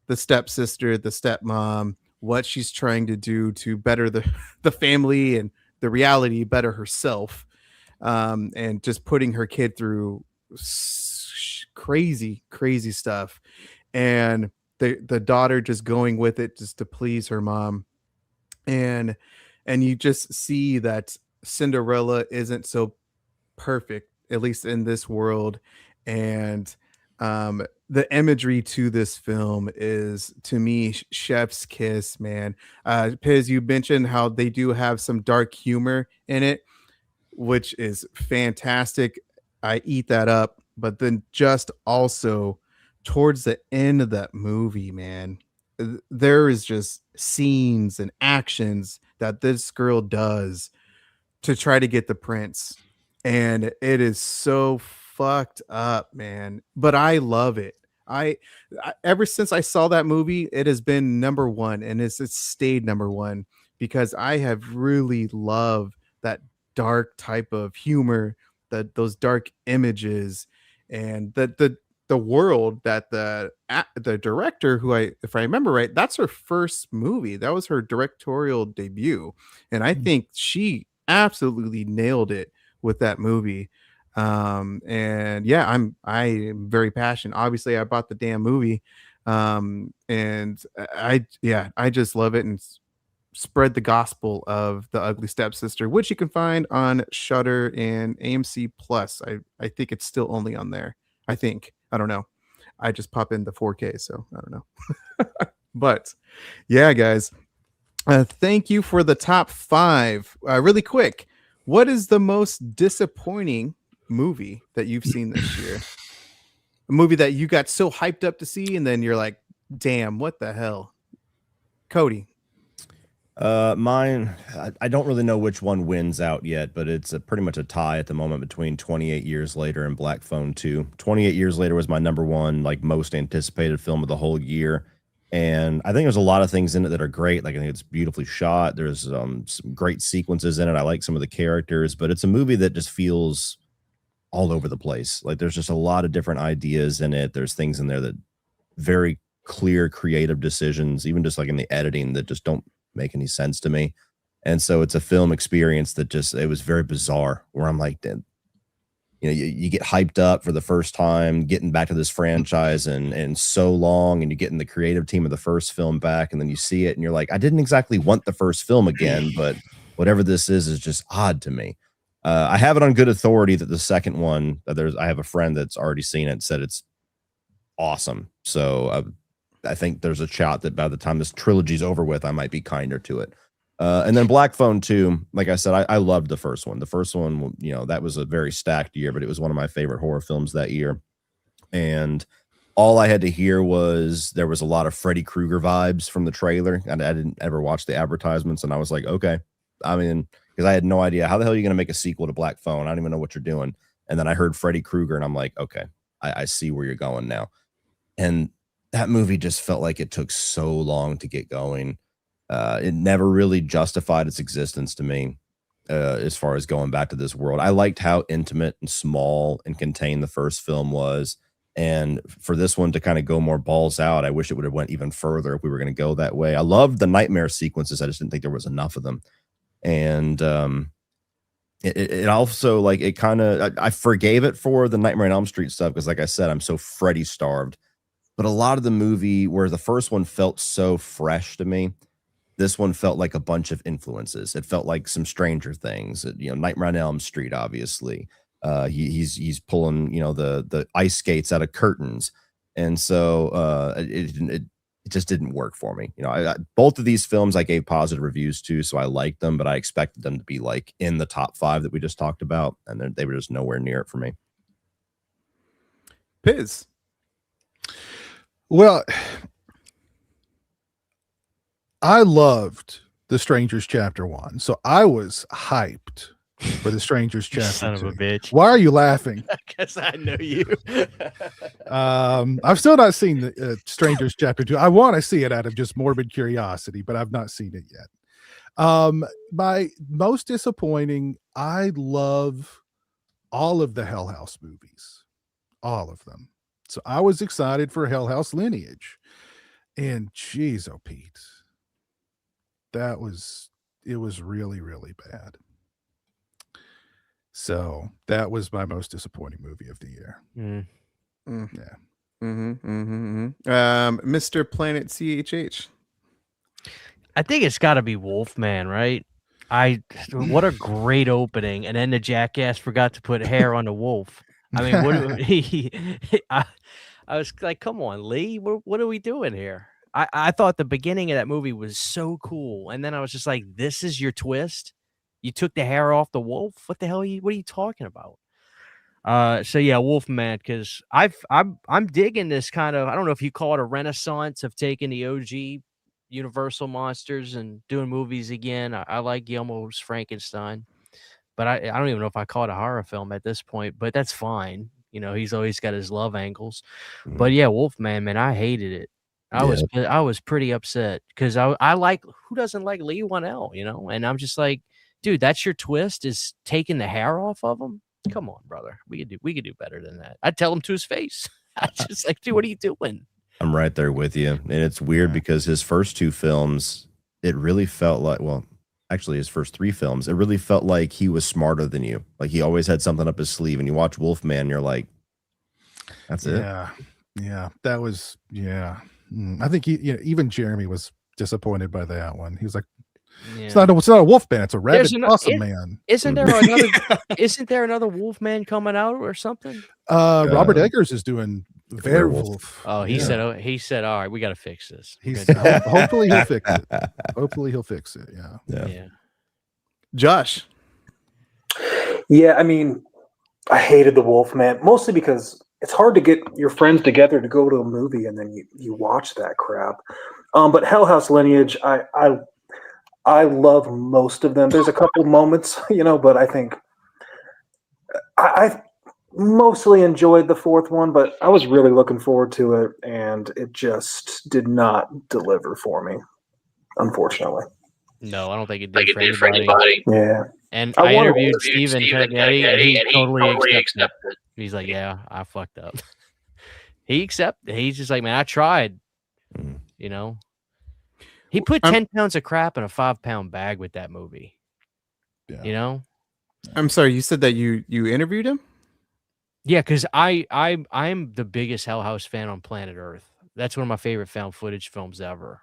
the stepsister, the stepmom, what she's trying to do to better the family and the reality, better herself, and just putting her kid through crazy stuff, and the daughter just going with it just to please her mom, and you just see that Cinderella isn't so perfect, at least in this world. And the imagery to this film is, to me, chef's kiss, man. Piz, you mentioned how they do have some dark humor in it, which is fantastic. I eat that up. But then just also towards the end of that movie, man, there is just scenes and actions that this girl does to try to get the prince. And it is so fucked up, man. But I love it. ever since I saw that movie, it has been number one, and it's stayed number one because I have really loved that dark type of humor, that those dark images, and the world that the director, who if I remember right, that's her first movie. That was her directorial debut, and I think she absolutely nailed it with that movie. And yeah, I am very passionate. Obviously, I bought the damn movie, and I just love it, and spread the gospel of The Ugly Stepsister, which you can find on Shudder and AMC Plus. I think it's still only on there. I don't know. I just pop in the 4K, so I don't know. But yeah, guys, thank you for the top 5. Really quick, what is the most disappointing movie that you've seen this year? A movie that you got so hyped up to see, and then you're like, damn, what the hell? Cody. Mine, I don't really know which one wins out yet, but it's pretty much a tie at the moment between 28 Years Later and Black Phone 2. 28 Years Later was my number one, like, most anticipated film of the whole year. And I think there's a lot of things in it that are great. Like, I think it's beautifully shot. There's some great sequences in it. I like some of the characters, but it's a movie that just feels all over the place. Like, there's just a lot of different ideas in it. There's things in there that very clear creative decisions, even just like in the editing, that just don't make any sense to me. And so it's a film experience that it was very bizarre, where I'm like, you get hyped up for the first time getting back to this franchise and so long, and you get in the creative team of the first film back, and then you see it and you're like, I didn't exactly want the first film again, but whatever this is just odd to me. I have it on good authority that the second one, I have a friend that's already seen it, said it's awesome. So I think there's a shot that by the time this trilogy's over with, I might be kinder to it. And then Black Phone 2, like I said, I loved the first one. The first one, that was a very stacked year, but it was one of my favorite horror films that year. And all I had to hear was there was a lot of Freddy Krueger vibes from the trailer. And I didn't ever watch the advertisements, and I was like, okay. I mean, because I had no idea, how the hell are you going to make a sequel to Black Phone? I don't even know what you're doing. And then I heard Freddy Krueger, and I'm like, okay, I see where you're going now. And that movie just felt like it took so long to get going. It never really justified its existence to me, as far as going back to this world. I liked how intimate and small and contained the first film was. And for this one to kind of go more balls out, I wish it would have went even further if we were going to go that way. I loved the nightmare sequences. I just didn't think there was enough of them. And it also, like, it kind of, I forgave it for the Nightmare on Elm Street stuff, because like I said, I'm so Freddy starved. But a lot of the movie, where the first one felt so fresh to me, this one felt like a bunch of influences. It felt like some Stranger Things, Nightmare on Elm Street, obviously. He's pulling, the ice skates out of curtains. And so it just didn't work for me. Both of these films I gave positive reviews to, so I liked them, but I expected them to be like in the top 5 that we just talked about, and they were just nowhere near it for me. Piz. Well, I loved The Strangers Chapter 1, so I was hyped for The Strangers Chapter 2. Son of a bitch. Why are you laughing? Because I know you. I've still not seen the Strangers Chapter 2. I want to see it out of just morbid curiosity, but I've not seen it yet. My most disappointing, I love all of the Hell House movies, all of them. So I was excited for Hell House Lineage, and geez, oh Pete, it was really, really bad. So that was my most disappointing movie of the year. Yeah. Mr. Planet CHH. I think it's got to be Wolfman, right? What a great opening, and then the jackass forgot to put hair on the wolf. I mean, I was like, come on, Lee, what are we doing here? I thought the beginning of that movie was so cool, and then I was just like, this is your twist? You took the hair off the wolf? What the hell? What are you talking about? So yeah, Wolfman, because I'm digging this kind of, I don't know if you call it a renaissance of taking the OG Universal monsters and doing movies again. I like Guillermo's Frankenstein, but I don't even know if I call it a horror film at this point, but that's fine. You know, he's always got his love angles. Mhm. But yeah, Wolfman, man, I hated it. I was pretty upset because I like, who doesn't like Lee Wanell, you know? And I'm just like, dude, that's your twist, is taking the hair off of him. Come on, brother. We could do better than that. I'd tell him to his face. I just like, dude, what are you doing? I'm right there with you. And it's weird because his first 2 films, it really felt like, well, actually his first 3 films, it really felt like he was smarter than you. Like he always had something up his sleeve, and you watch Wolfman, and you're like, that's it. Yeah. That was, I think even Jeremy was disappointed by that one. He was like, it's not a Wolfman, it's a rabid possum man. Isn't there another Wolfman coming out or something? Robert Eggers is doing Werewolf. Oh, he said, all right, we got to fix this. Hopefully he'll fix it. Hopefully he'll fix it. Yeah. Josh. Yeah, I mean, I hated the Wolfman, mostly because it's hard to get your friends together to go to a movie and then you watch that crap. But Hell House Lineage, I love most of them. There's a couple moments, but I think I mostly enjoyed the 4th one, but I was really looking forward to it, and it just did not deliver for me, unfortunately. No, I don't think it did for anybody. Yeah. And I interviewed Steven Tegnetti, and he totally accepted. He's like, yeah, I fucked up. He accepted. He's just like, man, I tried. You know? He put 10 pounds of crap in a 5-pound bag with that movie. Yeah. You know? I'm sorry, you said that you interviewed him? Yeah, because I'm the biggest Hell House fan on planet Earth. That's one of my favorite found footage films ever.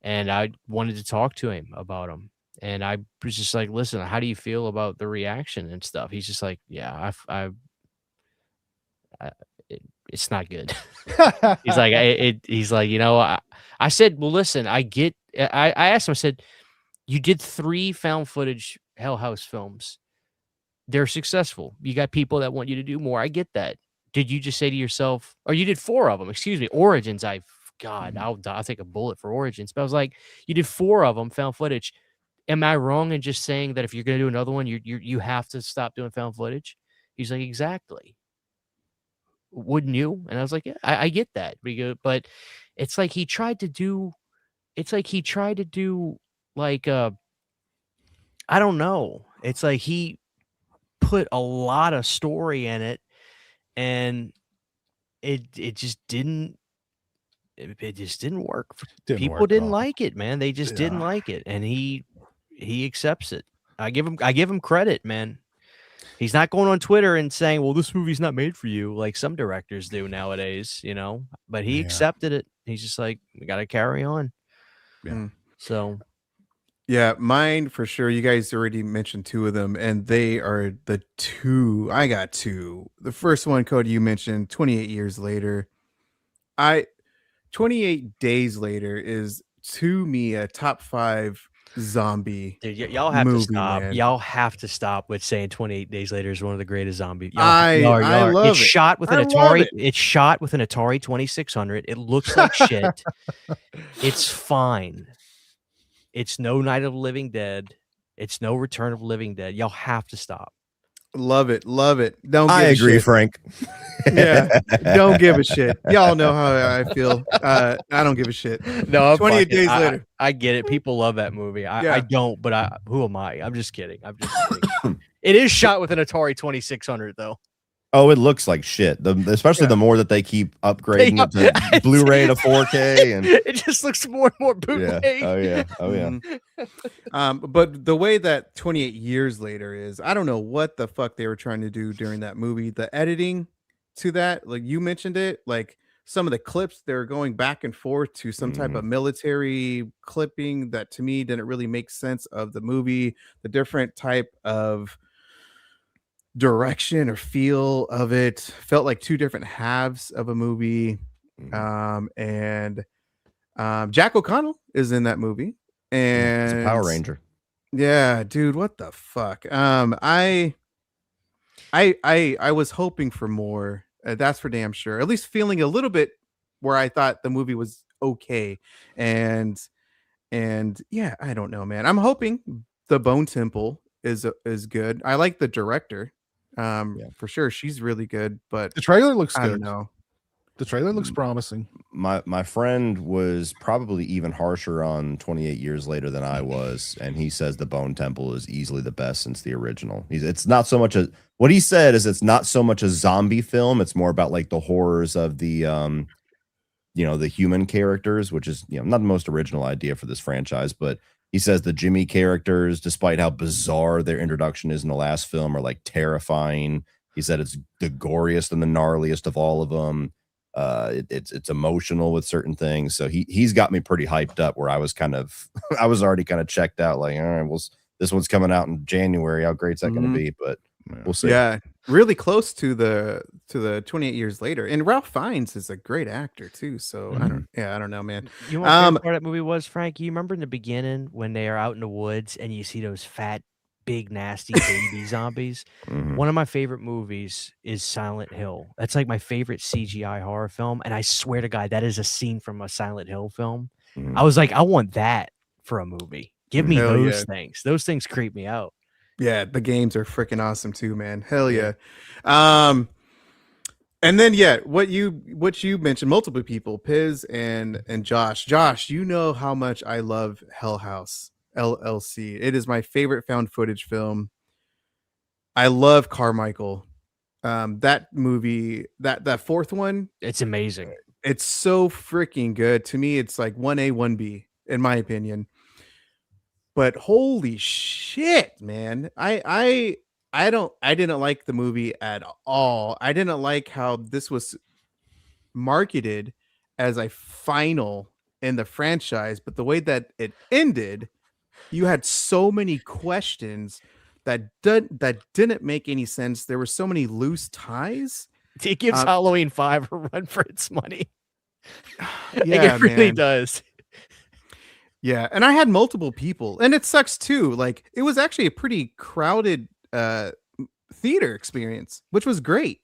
And I wanted to talk to him about him. And I was just like, listen, how do you feel about the reaction and stuff? He's just like, yeah, it's not good. He's like, he's like, I said, well, listen, I asked him, I said, you did 3 found footage Hell House films. They're successful. You got people that want you to do more. I get that. Did you just say to yourself, or you did 4 of them, excuse me, Origins. I'll take a bullet for Origins. But I was like, you did 4 of them found footage. Am I wrong in just saying that if you're going to do another one, you have to stop doing found footage? He's like, exactly. Wouldn't you? And I was like, yeah, I get that. But it's like he tried to do like, I don't know. It's like he put a lot of story in it, and it just didn't work. People didn't like it, man. They just didn't like it, and he accepts it. I give him credit, man. He's not going on Twitter and saying, well, this movie's not made for you, like some directors do nowadays, but he accepted it. He's just like, we got to carry on. Yeah. So yeah, mine for sure. You guys already mentioned 2 of them, and they are the 2. I got 2. The first one, Cody, you mentioned 28 years later. 28 Days Later is, to me, a top 5 zombie. Dude, y'all have movie, to stop. man. Y'all have to stop with saying 28 Days Later is one of the greatest zombie. I love it's it. shot with an Atari. It's shot with an Atari 2600. It looks like shit. It's fine. It's no Night of the Living Dead. It's no Return of the Living Dead. Y'all have to stop. Love it. I agree, Frank. Yeah, don't give a shit. Y'all know how I feel. I don't give a shit. No, 28 Days Later. I get it. People love that movie. I don't, but who am I? I'm just kidding. It is shot with an Atari 2600 though. Oh, it looks like shit. Especially the more that they keep upgrading it to Blu-ray to 4K, and it just looks more and more bootleg. Yeah. Oh yeah. But the way that 28 years later is, I don't know what the fuck they were trying to do during that movie. The editing to that, like you mentioned it, like some of the clips, they're going back and forth to some type of military clipping that to me didn't really make sense of the movie, the different type of direction or feel of it. Felt like 2 different halves of a movie. And Jack O'Connell is in that movie, and it's a Power Ranger. Yeah, dude, what the fuck? I was hoping for more. That's for damn sure. At least feeling a little bit where I thought the movie was okay, and yeah, I don't know, man. I'm hoping the Bone Temple is good. I like the director. For sure. She's really good, but The trailer looks I don't good. know. The trailer looks promising. My friend was probably even harsher on 28 Years Later than I was, and he says the Bone Temple is easily the best since the original. It's not so much a what he said is it's not so much a zombie film, it's more about like the horrors of the the human characters, which is not the most original idea for this franchise, but he says the Jimmy characters, despite how bizarre their introduction is in the last film, are like terrifying. He said it's the goriest and the gnarliest of all of them. It's emotional with certain things, so he's got me pretty hyped up. Where I was I was already kind of checked out. Like, all right, well, this one's coming out in January. How great's that going to be? But we'll see. Yeah, really close to the 28 Years Later, and Ralph Fiennes is a great actor too. So I don't know, man. You know what my favorite part of that movie was, Frank? You remember in the beginning when they are out in the woods and you see those fat, big, nasty baby zombies? One of my favorite movies is Silent Hill. That's like my favorite CGI horror film, and I swear to God, that is a scene from a Silent Hill film. I was like, I want that for a movie. Give me those things. Those things creep me out. Yeah, the games are freaking awesome too, man. Hell yeah. And then what you mentioned, multiple people, Piz and Josh. Josh, you know how much I love House LLC. It is my favorite found footage film. I love Carmichael. That movie, that fourth one, it's amazing. It's so freaking good. To me, it's like 1A, 1B, in my opinion. But holy shit, man. I didn't like the movie at all. I didn't like how this was marketed as a final in the franchise, but the way that it ended, you had so many questions that didn't make any sense. There were so many loose ties. It gives Halloween 5 a run for its money. Yeah, it really does. Yeah, and I had multiple people, and it sucks too. Like, it was actually a pretty crowded theater experience, which was great.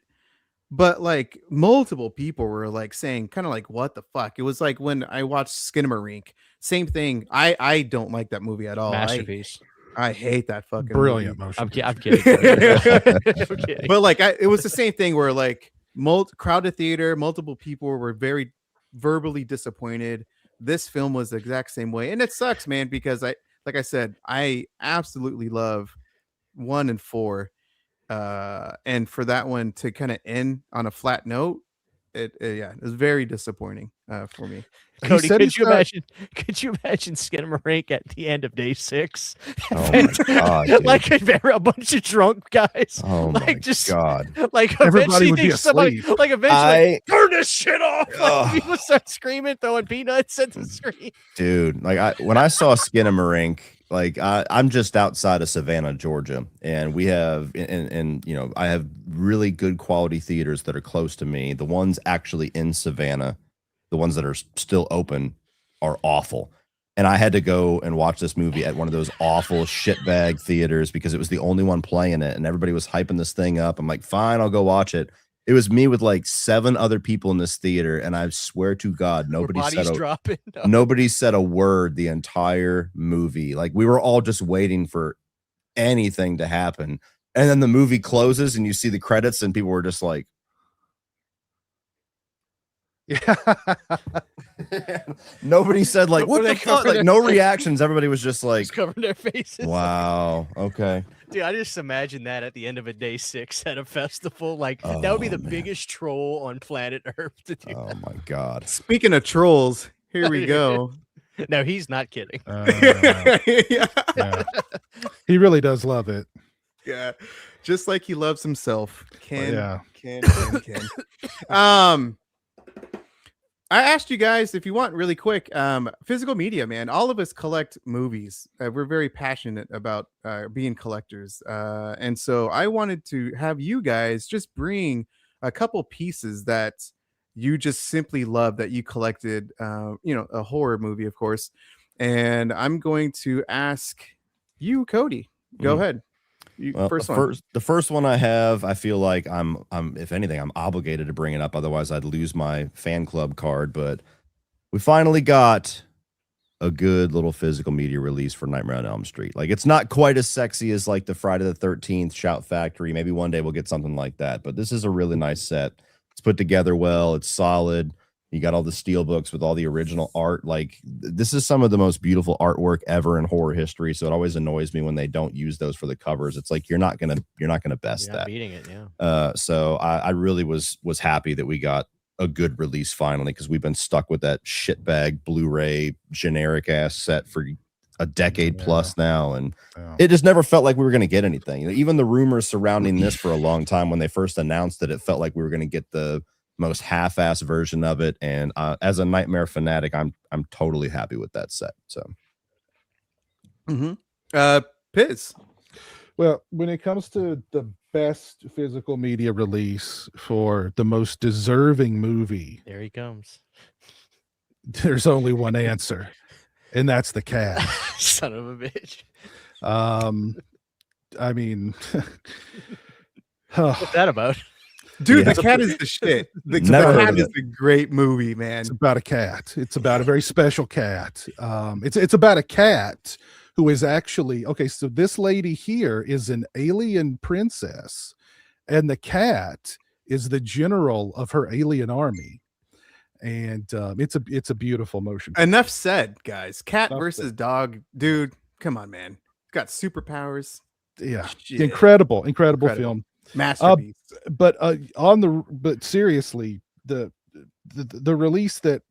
But like multiple people were like saying kind of like, what the fuck? It was like when I watched Skinkamarink, same thing. I don't like that movie at all. Masterpiece. I hate that fucking brilliant movie. motion. I'm kidding. I'm kidding. But like it was the same thing where like crowded theater, multiple people were very verbally disappointed. This film was the exact same way, and it sucks, man, because like I said, I absolutely love 1 and 4. And for that one to kind of end on a flat note, it was very disappointing for me. Cody, could you imagine Skinkamarink at the end of day 6? Oh my God, like a bunch of drunk guys. Oh like my just God. Like everybody would be somebody, asleep. like eventually turn this shit off. Like people start screaming, throwing peanuts at the screen. Dude, like when I saw Skinkamarink, like I'm just outside of Savannah, Georgia, and we have and I have really good quality theaters that are close to me. The ones actually in Savannah, the ones that are still open, are awful. And I had to go and watch this movie at one of those awful shitbag theaters because it was the only one playing it, and everybody was hyping this thing up. I'm like, fine, I'll go watch it. It was me with like 7 other people in this theater, and I swear to God, nobody said a word the entire movie. Like, we were all just waiting for anything to happen. And then the movie closes and you see the credits and people were just like, yeah. Nobody said like, what the fuck? Like, no reactions. Everybody was just like, just covering their faces. Wow. Okay. Dude, I just imagine that at the end of a day 6 at a festival. Like, that would be the biggest troll on planet Earth to do. Oh my God. Speaking of trolls, here we go. No, he's not kidding. Yeah. He really does love it. Yeah, just like he loves himself. Ken. I asked you guys if you want really quick physical media, man. All of us collect movies. We're very passionate about being collectors. And so I wanted to have you guys just bring a couple pieces that you just simply love that you collected, a horror movie, of course. And I'm going to ask you, Cody, go ahead. The first one I have, I feel like I'm if anything, I'm obligated to bring it up. Otherwise, I'd lose my fan club card. But we finally got a good little physical media release for Nightmare on Elm Street. Like, it's not quite as sexy as like the Friday the 13th Shout Factory. Maybe one day we'll get something like that, but this is a really nice set. It's put together well. It's solid. You got all the steel books with all the original art. Like, this is some of the most beautiful artwork ever in horror history. So it always annoys me when they don't use those for the covers. It's like, you're not gonna best that. Beating it, yeah. So I really was happy that we got a good release finally, because we've been stuck with that shitbag Blu-ray generic ass set for a decade plus now, and it just never felt like we were going to get anything. Even the rumors surrounding this for a long time, when they first announced it felt like we were going to get the most half-ass version of it. And as a Nightmare fanatic, I'm totally happy with that set. So, Piz. Well, when it comes to the best physical media release for the most deserving movie, There he comes. there's only one answer, and that's The Cat. Son of a bitch. I mean, What's that about? Dude, Yeah. The Cat is the shit. The Never heard Cat of is it. a great movie, man. it's about a cat. It's about a very special cat. It's about a cat who is actually, okay, so this lady here is an alien princess, and the cat is the general of her alien army. And it's a beautiful motion. Enough said, guys. Cat Enough versus said. dog. Dude, come on, man. Got superpowers. Yeah, Shit. incredible film. Masterpiece. But but seriously, the release that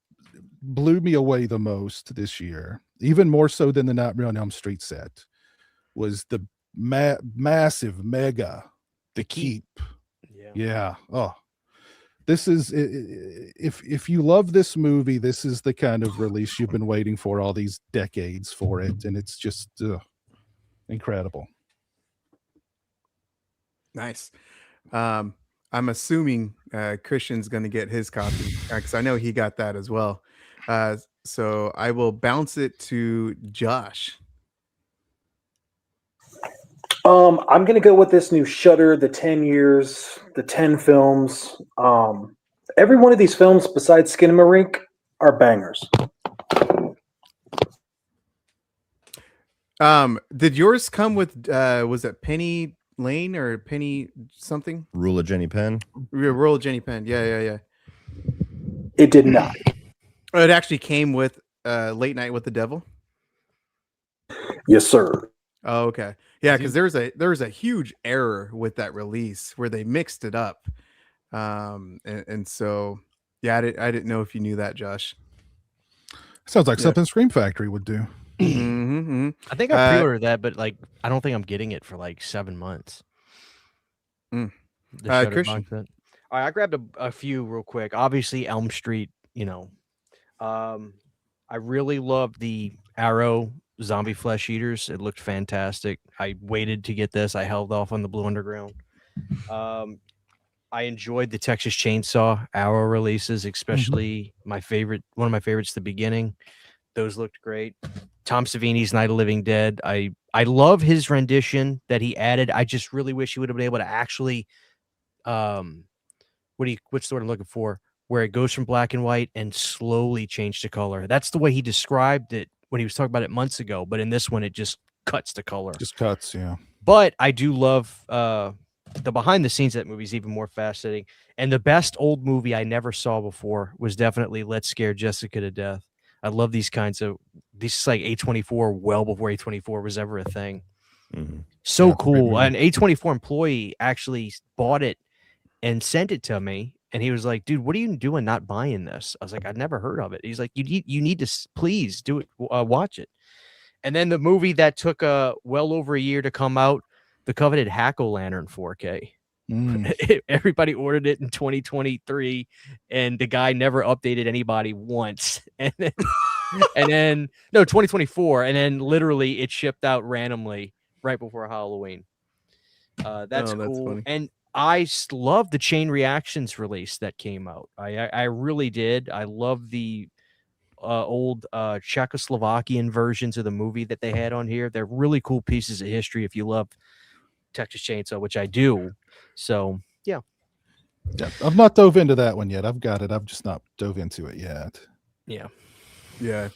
blew me away the most this year, even more so than the Nightmare on Elm Street set, was the massive mega The Keep. Yeah. Oh, this is, if you love this movie, this is the kind of release you've been waiting for all these decades for it, and it's just incredible. Nice. I'm assuming Christian's going to get his copy, because I know he got that as well. So I will bounce it to Josh. I'm gonna go with this new Shudder, the 10 years, the 10 films. Every one of these films, besides Skinkamarink, are bangers. Did yours come with was it Penny Lane or Penny something? Rule of Jenny Penn. Royal Jenny Penn. Yeah. It did not. Oh, it actually came with Late Night with the Devil. Yes, sir. Oh, okay. Yeah, because there was a huge error with that release where they mixed it up. And so yeah, I didn't know if you knew that, Josh. Sounds like something Scream Factory would do. I think I pre-ordered that, but like I don't think I'm getting it for like 7 months. Mm. The Shudder Christian. box set. All right, I grabbed a few real quick. Obviously, Elm Street. I really loved the Arrow zombie flesh eaters. It looked fantastic. I waited to get this. I held off on the Blue Underground. I enjoyed the Texas Chainsaw Arrow releases, especially one of my favorites, The Beginning. Those looked great. Tom Savini's Night of Living Dead. I love his rendition that he added. I just really wish he would have been able to actually, what's the word I'm looking for? Where it goes from black and white and slowly change to color. That's the way he described it when he was talking about it months ago. But in this one, it just cuts to color. Just cuts, yeah. But I do love the behind the scenes of that movie is even more fascinating. And the best old movie I never saw before was definitely Let's Scare Jessica to Death. I love these kinds of, this is like A24 well before A24 was ever a thing. Mm-hmm. So cool. An A24 employee actually bought it and sent it to me. And he was like, dude, what are you doing not buying this? I was like, I'd never heard of it. He's like, you need to please do it, watch it. And then the movie that took well over a year to come out, the coveted Hack-O-Lantern 4K. Everybody ordered it in 2023, and the guy never updated anybody once. And then no, 2024, and then literally it shipped out randomly right before Halloween. That's cool. Funny. And I love the Chain Reactions release that came out. I really did. I love the old Czechoslovakian versions of the movie that they had on here. They're really cool pieces of history if you love Texas Chainsaw, which I do. So yeah. I've not dove into that one yet. I've got it. I've just not dove into it yet. Yeah. Yeah.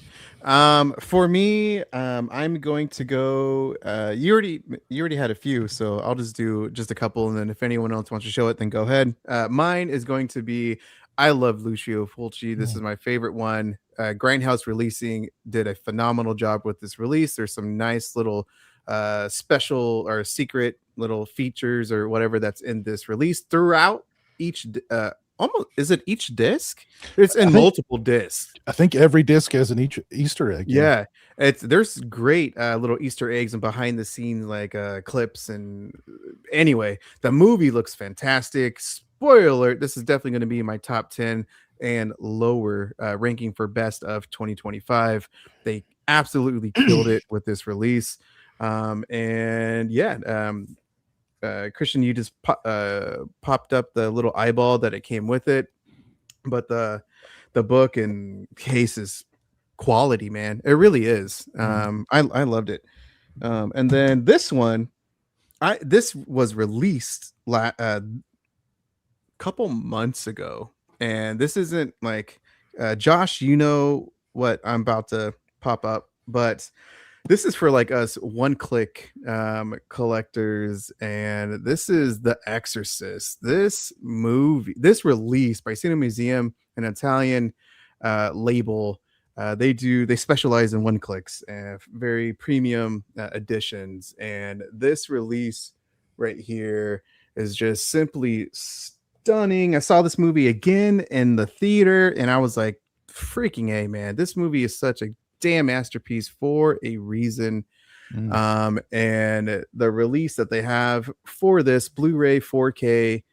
For me, I'm going to go. You already had a few, so I'll just do just a couple, and then if anyone else wants to show it, then go ahead. Mine is going to be. I love Lucio Fulci. This is my favorite one. Grindhouse Releasing did a phenomenal job with this release. There's some nice little special or secret little features or whatever that's in this release throughout each almost is it each disc? It's in multiple discs. I think every disc has an Easter egg. Yeah, there's great little Easter eggs and behind the scenes like clips. And anyway, the movie looks fantastic. Spoiler alert, this is definitely going to be in my top 10 and lower ranking for best of 2025. They absolutely killed it with this release. And yeah, Christian, you just popped up the little eyeball that it came with it, but the book and case is quality, man. It really is. I loved it. And then this one, this was released couple months ago, and this isn't like Josh, you know what I'm about to pop up, but this is for like us one-click collectors, and this is The Exorcist. This release by Cinema Museum, an Italian label. They specialize in one-clicks, very premium editions, and this release right here is just simply stunning. I saw this movie again in the theater, and I was like, freaking A, man. This movie is such a damn masterpiece for a reason. And the release that they have for this Blu-ray 4K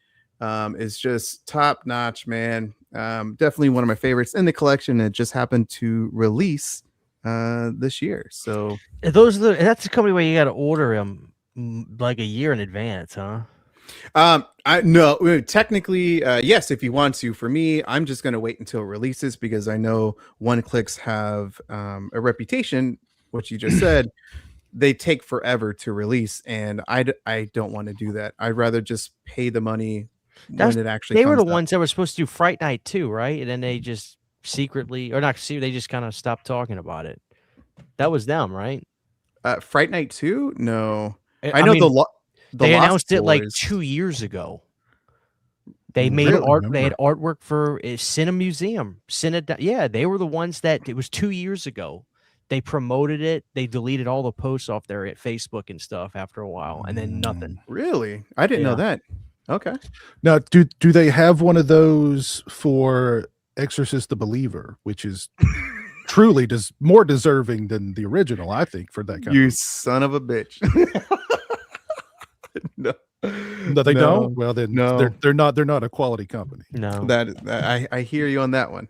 is just top notch, man. Definitely one of my favorites in the collection. It just happened to release this year. So that's the company where you got to order them like a year in advance, huh? No, technically, yes, if you want to. For me, I'm just going to wait until it releases because I know one clicks have a reputation, which you just said. They take forever to release, and I don't want to do that. I'd rather just pay the money when it actually They comes were the out. ones that were supposed to do Fright Night too, right? And then they just secretly, or not secretly, they just kind of stopped talking about it. That was them, right? Fright Night 2? No. I know mean, they Lost announced it like Boys. 2 years ago. They made Really? art. They had artwork for Cinema Museum. Yeah, they were the ones that it was 2 years ago. They promoted it. They deleted all the posts off there at Facebook and stuff after a while, and then nothing. Really? I didn't know that. Okay. Now, do they have one of those for Exorcist the Believer, which is truly more deserving than the original, I think, for that kind You son of a bitch. No. No, they don't. Well, then no. they're not a quality company. No. I hear you on that one.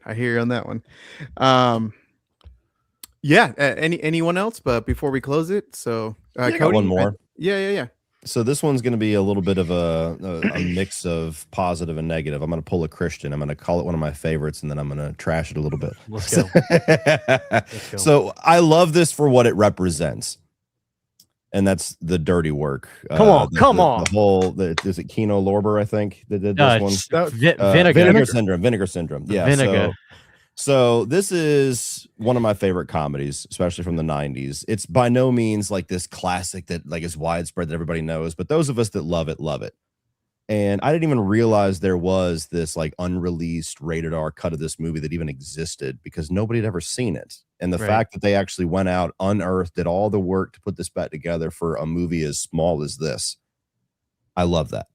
Yeah. Anyone else? But before we close it, so I got one more. Yeah. So this one's going to be a little bit of a mix of positive and negative. I'm going to pull a Christian. I'm going to call it one of my favorites, and then I'm going to trash it a little bit. Let's go. Let's go. So I love this for what it represents, and that's the dirty work. Come on. The whole is it Kino Lorber, I think, that did this one. Vinegar Syndrome. Yeah. Vinegar. So this is one of my favorite comedies, especially from the 90s. It's by no means like this classic that like is widespread that everybody knows, but those of us that love it. And I didn't even realize there was this like unreleased rated R cut of this movie that even existed because nobody had ever seen it. And the fact that they actually went out, unearthed, did all the work to put this back together for a movie as small as this. I love that.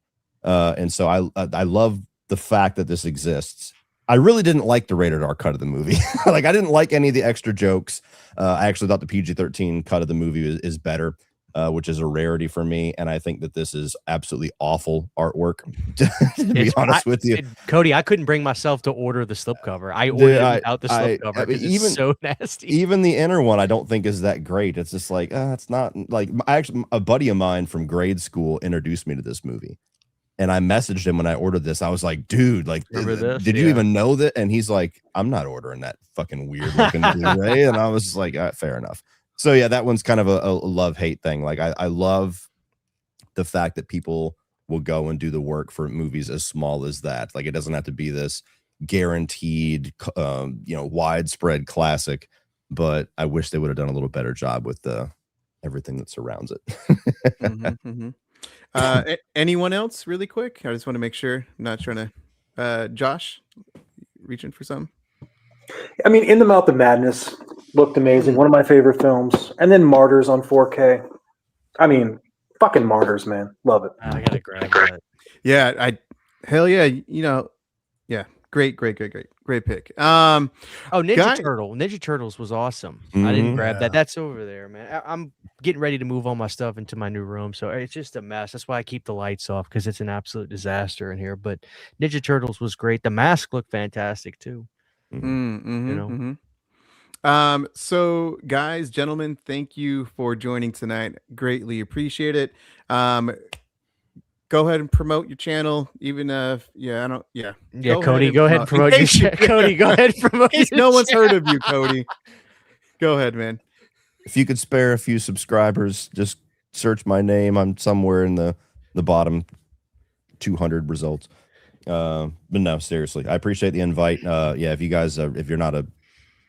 And so I love the fact that this exists. I really didn't like the rated R cut of the movie. Like I didn't like any of the extra jokes. I actually thought the PG-13 cut of the movie is better, which is a rarity for me. And I think that this is absolutely awful artwork. To be honest with you, Cody, I couldn't bring myself to order the slipcover. I ordered it without the slipcover because it's so nasty. Even the inner one, I don't think is that great. It's just like it's not like a buddy of mine from grade school introduced me to this movie. And I messaged him when I ordered this. I was like, dude, like, did you even know that? And he's like, I'm not ordering that fucking weird looking Blu-ray. And I was just like, fair enough. So yeah, that one's kind of a love-hate thing. Like I love the fact that people will go and do the work for movies as small as that. Like it doesn't have to be this guaranteed, widespread classic. But I wish they would have done a little better job with everything that surrounds it. Anyone else really quick? I just want to make sure. I'm not trying to Josh, reaching for something. I mean, In the Mouth of Madness looked amazing. One of my favorite films. And then Martyrs on 4K. I mean, fucking Martyrs, man. Love it. I gotta grab that. Yeah, hell yeah, yeah. Great pick. Ninja Turtles was awesome. I didn't grab that. That's over there, man. I'm getting ready to move all my stuff into my new room, so it's just a mess. That's why I keep the lights off, because it's an absolute disaster in here. But Ninja Turtles was great. The mask looked fantastic too. So guys, gentlemen, thank you for joining tonight. Greatly appreciate it. Go ahead and promote your channel, even if Cody, go ahead and promote your channel. Cody, go ahead and promote your no one's heard of you, Cody. Go ahead, man. If you could spare a few subscribers, just search my name. I'm somewhere in the bottom 200 results. But no, seriously, I appreciate the invite. If you guys, if you're not a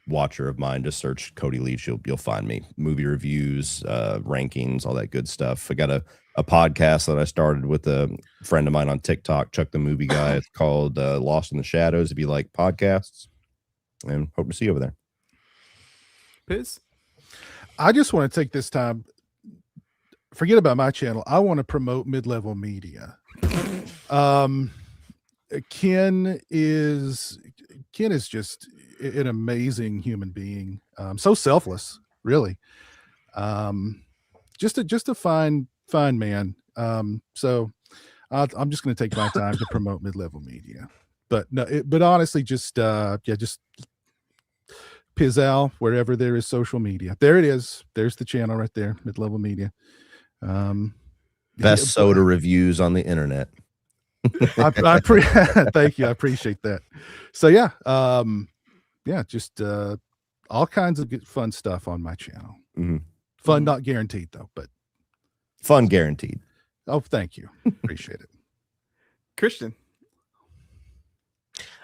watcher of mine, just search Cody Leach. You'll find me. Movie reviews, rankings, all that good stuff. I got a podcast that I started with a friend of mine on TikTok, Chuck the Movie Guy. It's called Lost in the Shadows, if you like podcasts. And hope to see you over there. Piz? I just want to take this time, forget about my channel. I want to promote Mid-Level Media. Ken is just an amazing human being. So selfless, really. Just a fine man. So I'm just going to take my time to promote Mid-Level Media. But no, but honestly, just Pizzal, wherever there is social media. There it is. There's the channel right there, Mid-Level Media. Best soda reviews on the internet. Thank you. I appreciate that. So just all kinds of good, fun stuff on my channel. Fun, not guaranteed though, but fun guaranteed. Oh, thank you. Appreciate it. Christian.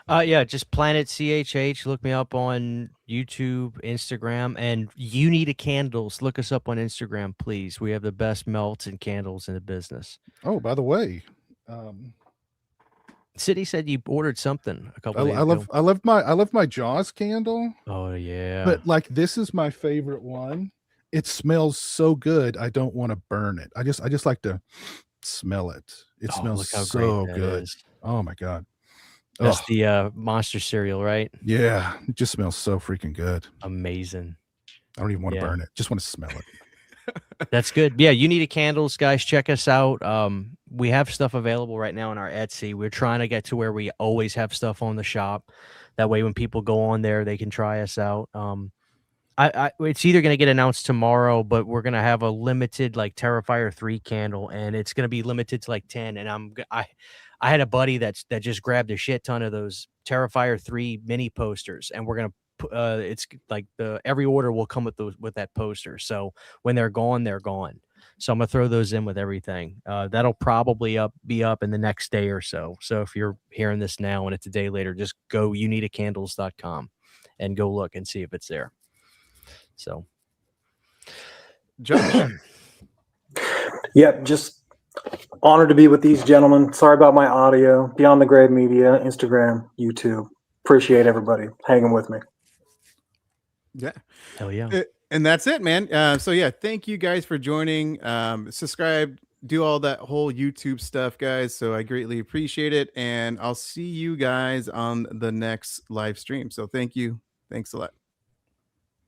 Just Planet CHH. Look me up on YouTube, Instagram, and You Need a Candles. Look us up on Instagram, please. We have the best melts and candles in the business. Oh, by the way, Sydney said you ordered something a couple days ago. I love my Jaws candle. Oh yeah. But like, this is my favorite one. It smells so good. I don't want to burn it. I just like to smell it. It smells so good. Oh my God. That's the monster cereal, right? Yeah. It just smells so freaking good. Amazing. I don't even want to burn it. Just want to smell it. That's good. Yeah, You Need a Candles, guys. Check us out. We have stuff available right now on our Etsy. We're trying to get to where we always have stuff on the shop. That way, when people go on there, they can try us out. It's either going to get announced tomorrow, but we're going to have a limited like Terrifier 3 candle, and it's going to be limited to like 10. And I had a buddy that just grabbed a shit ton of those Terrifier 3 mini posters, and we're going to it's like every order will come with that poster. So when they're gone, they're gone. So I'm gonna throw those in with everything. That'll probably be up in the next day or so. So if you're hearing this now and it's a day later, just go youneedacandles.com and go look and see if it's there. So, Josh. Just honored to be with these gentlemen. Sorry about my audio. Beyond the Grave Media, Instagram, YouTube. Appreciate everybody hanging with me. Yeah. Hell yeah. And that's it, man. Thank you guys for joining. Subscribe, do all that whole YouTube stuff, guys. So I greatly appreciate it. And I'll see you guys on the next live stream. So thank you. Thanks a lot.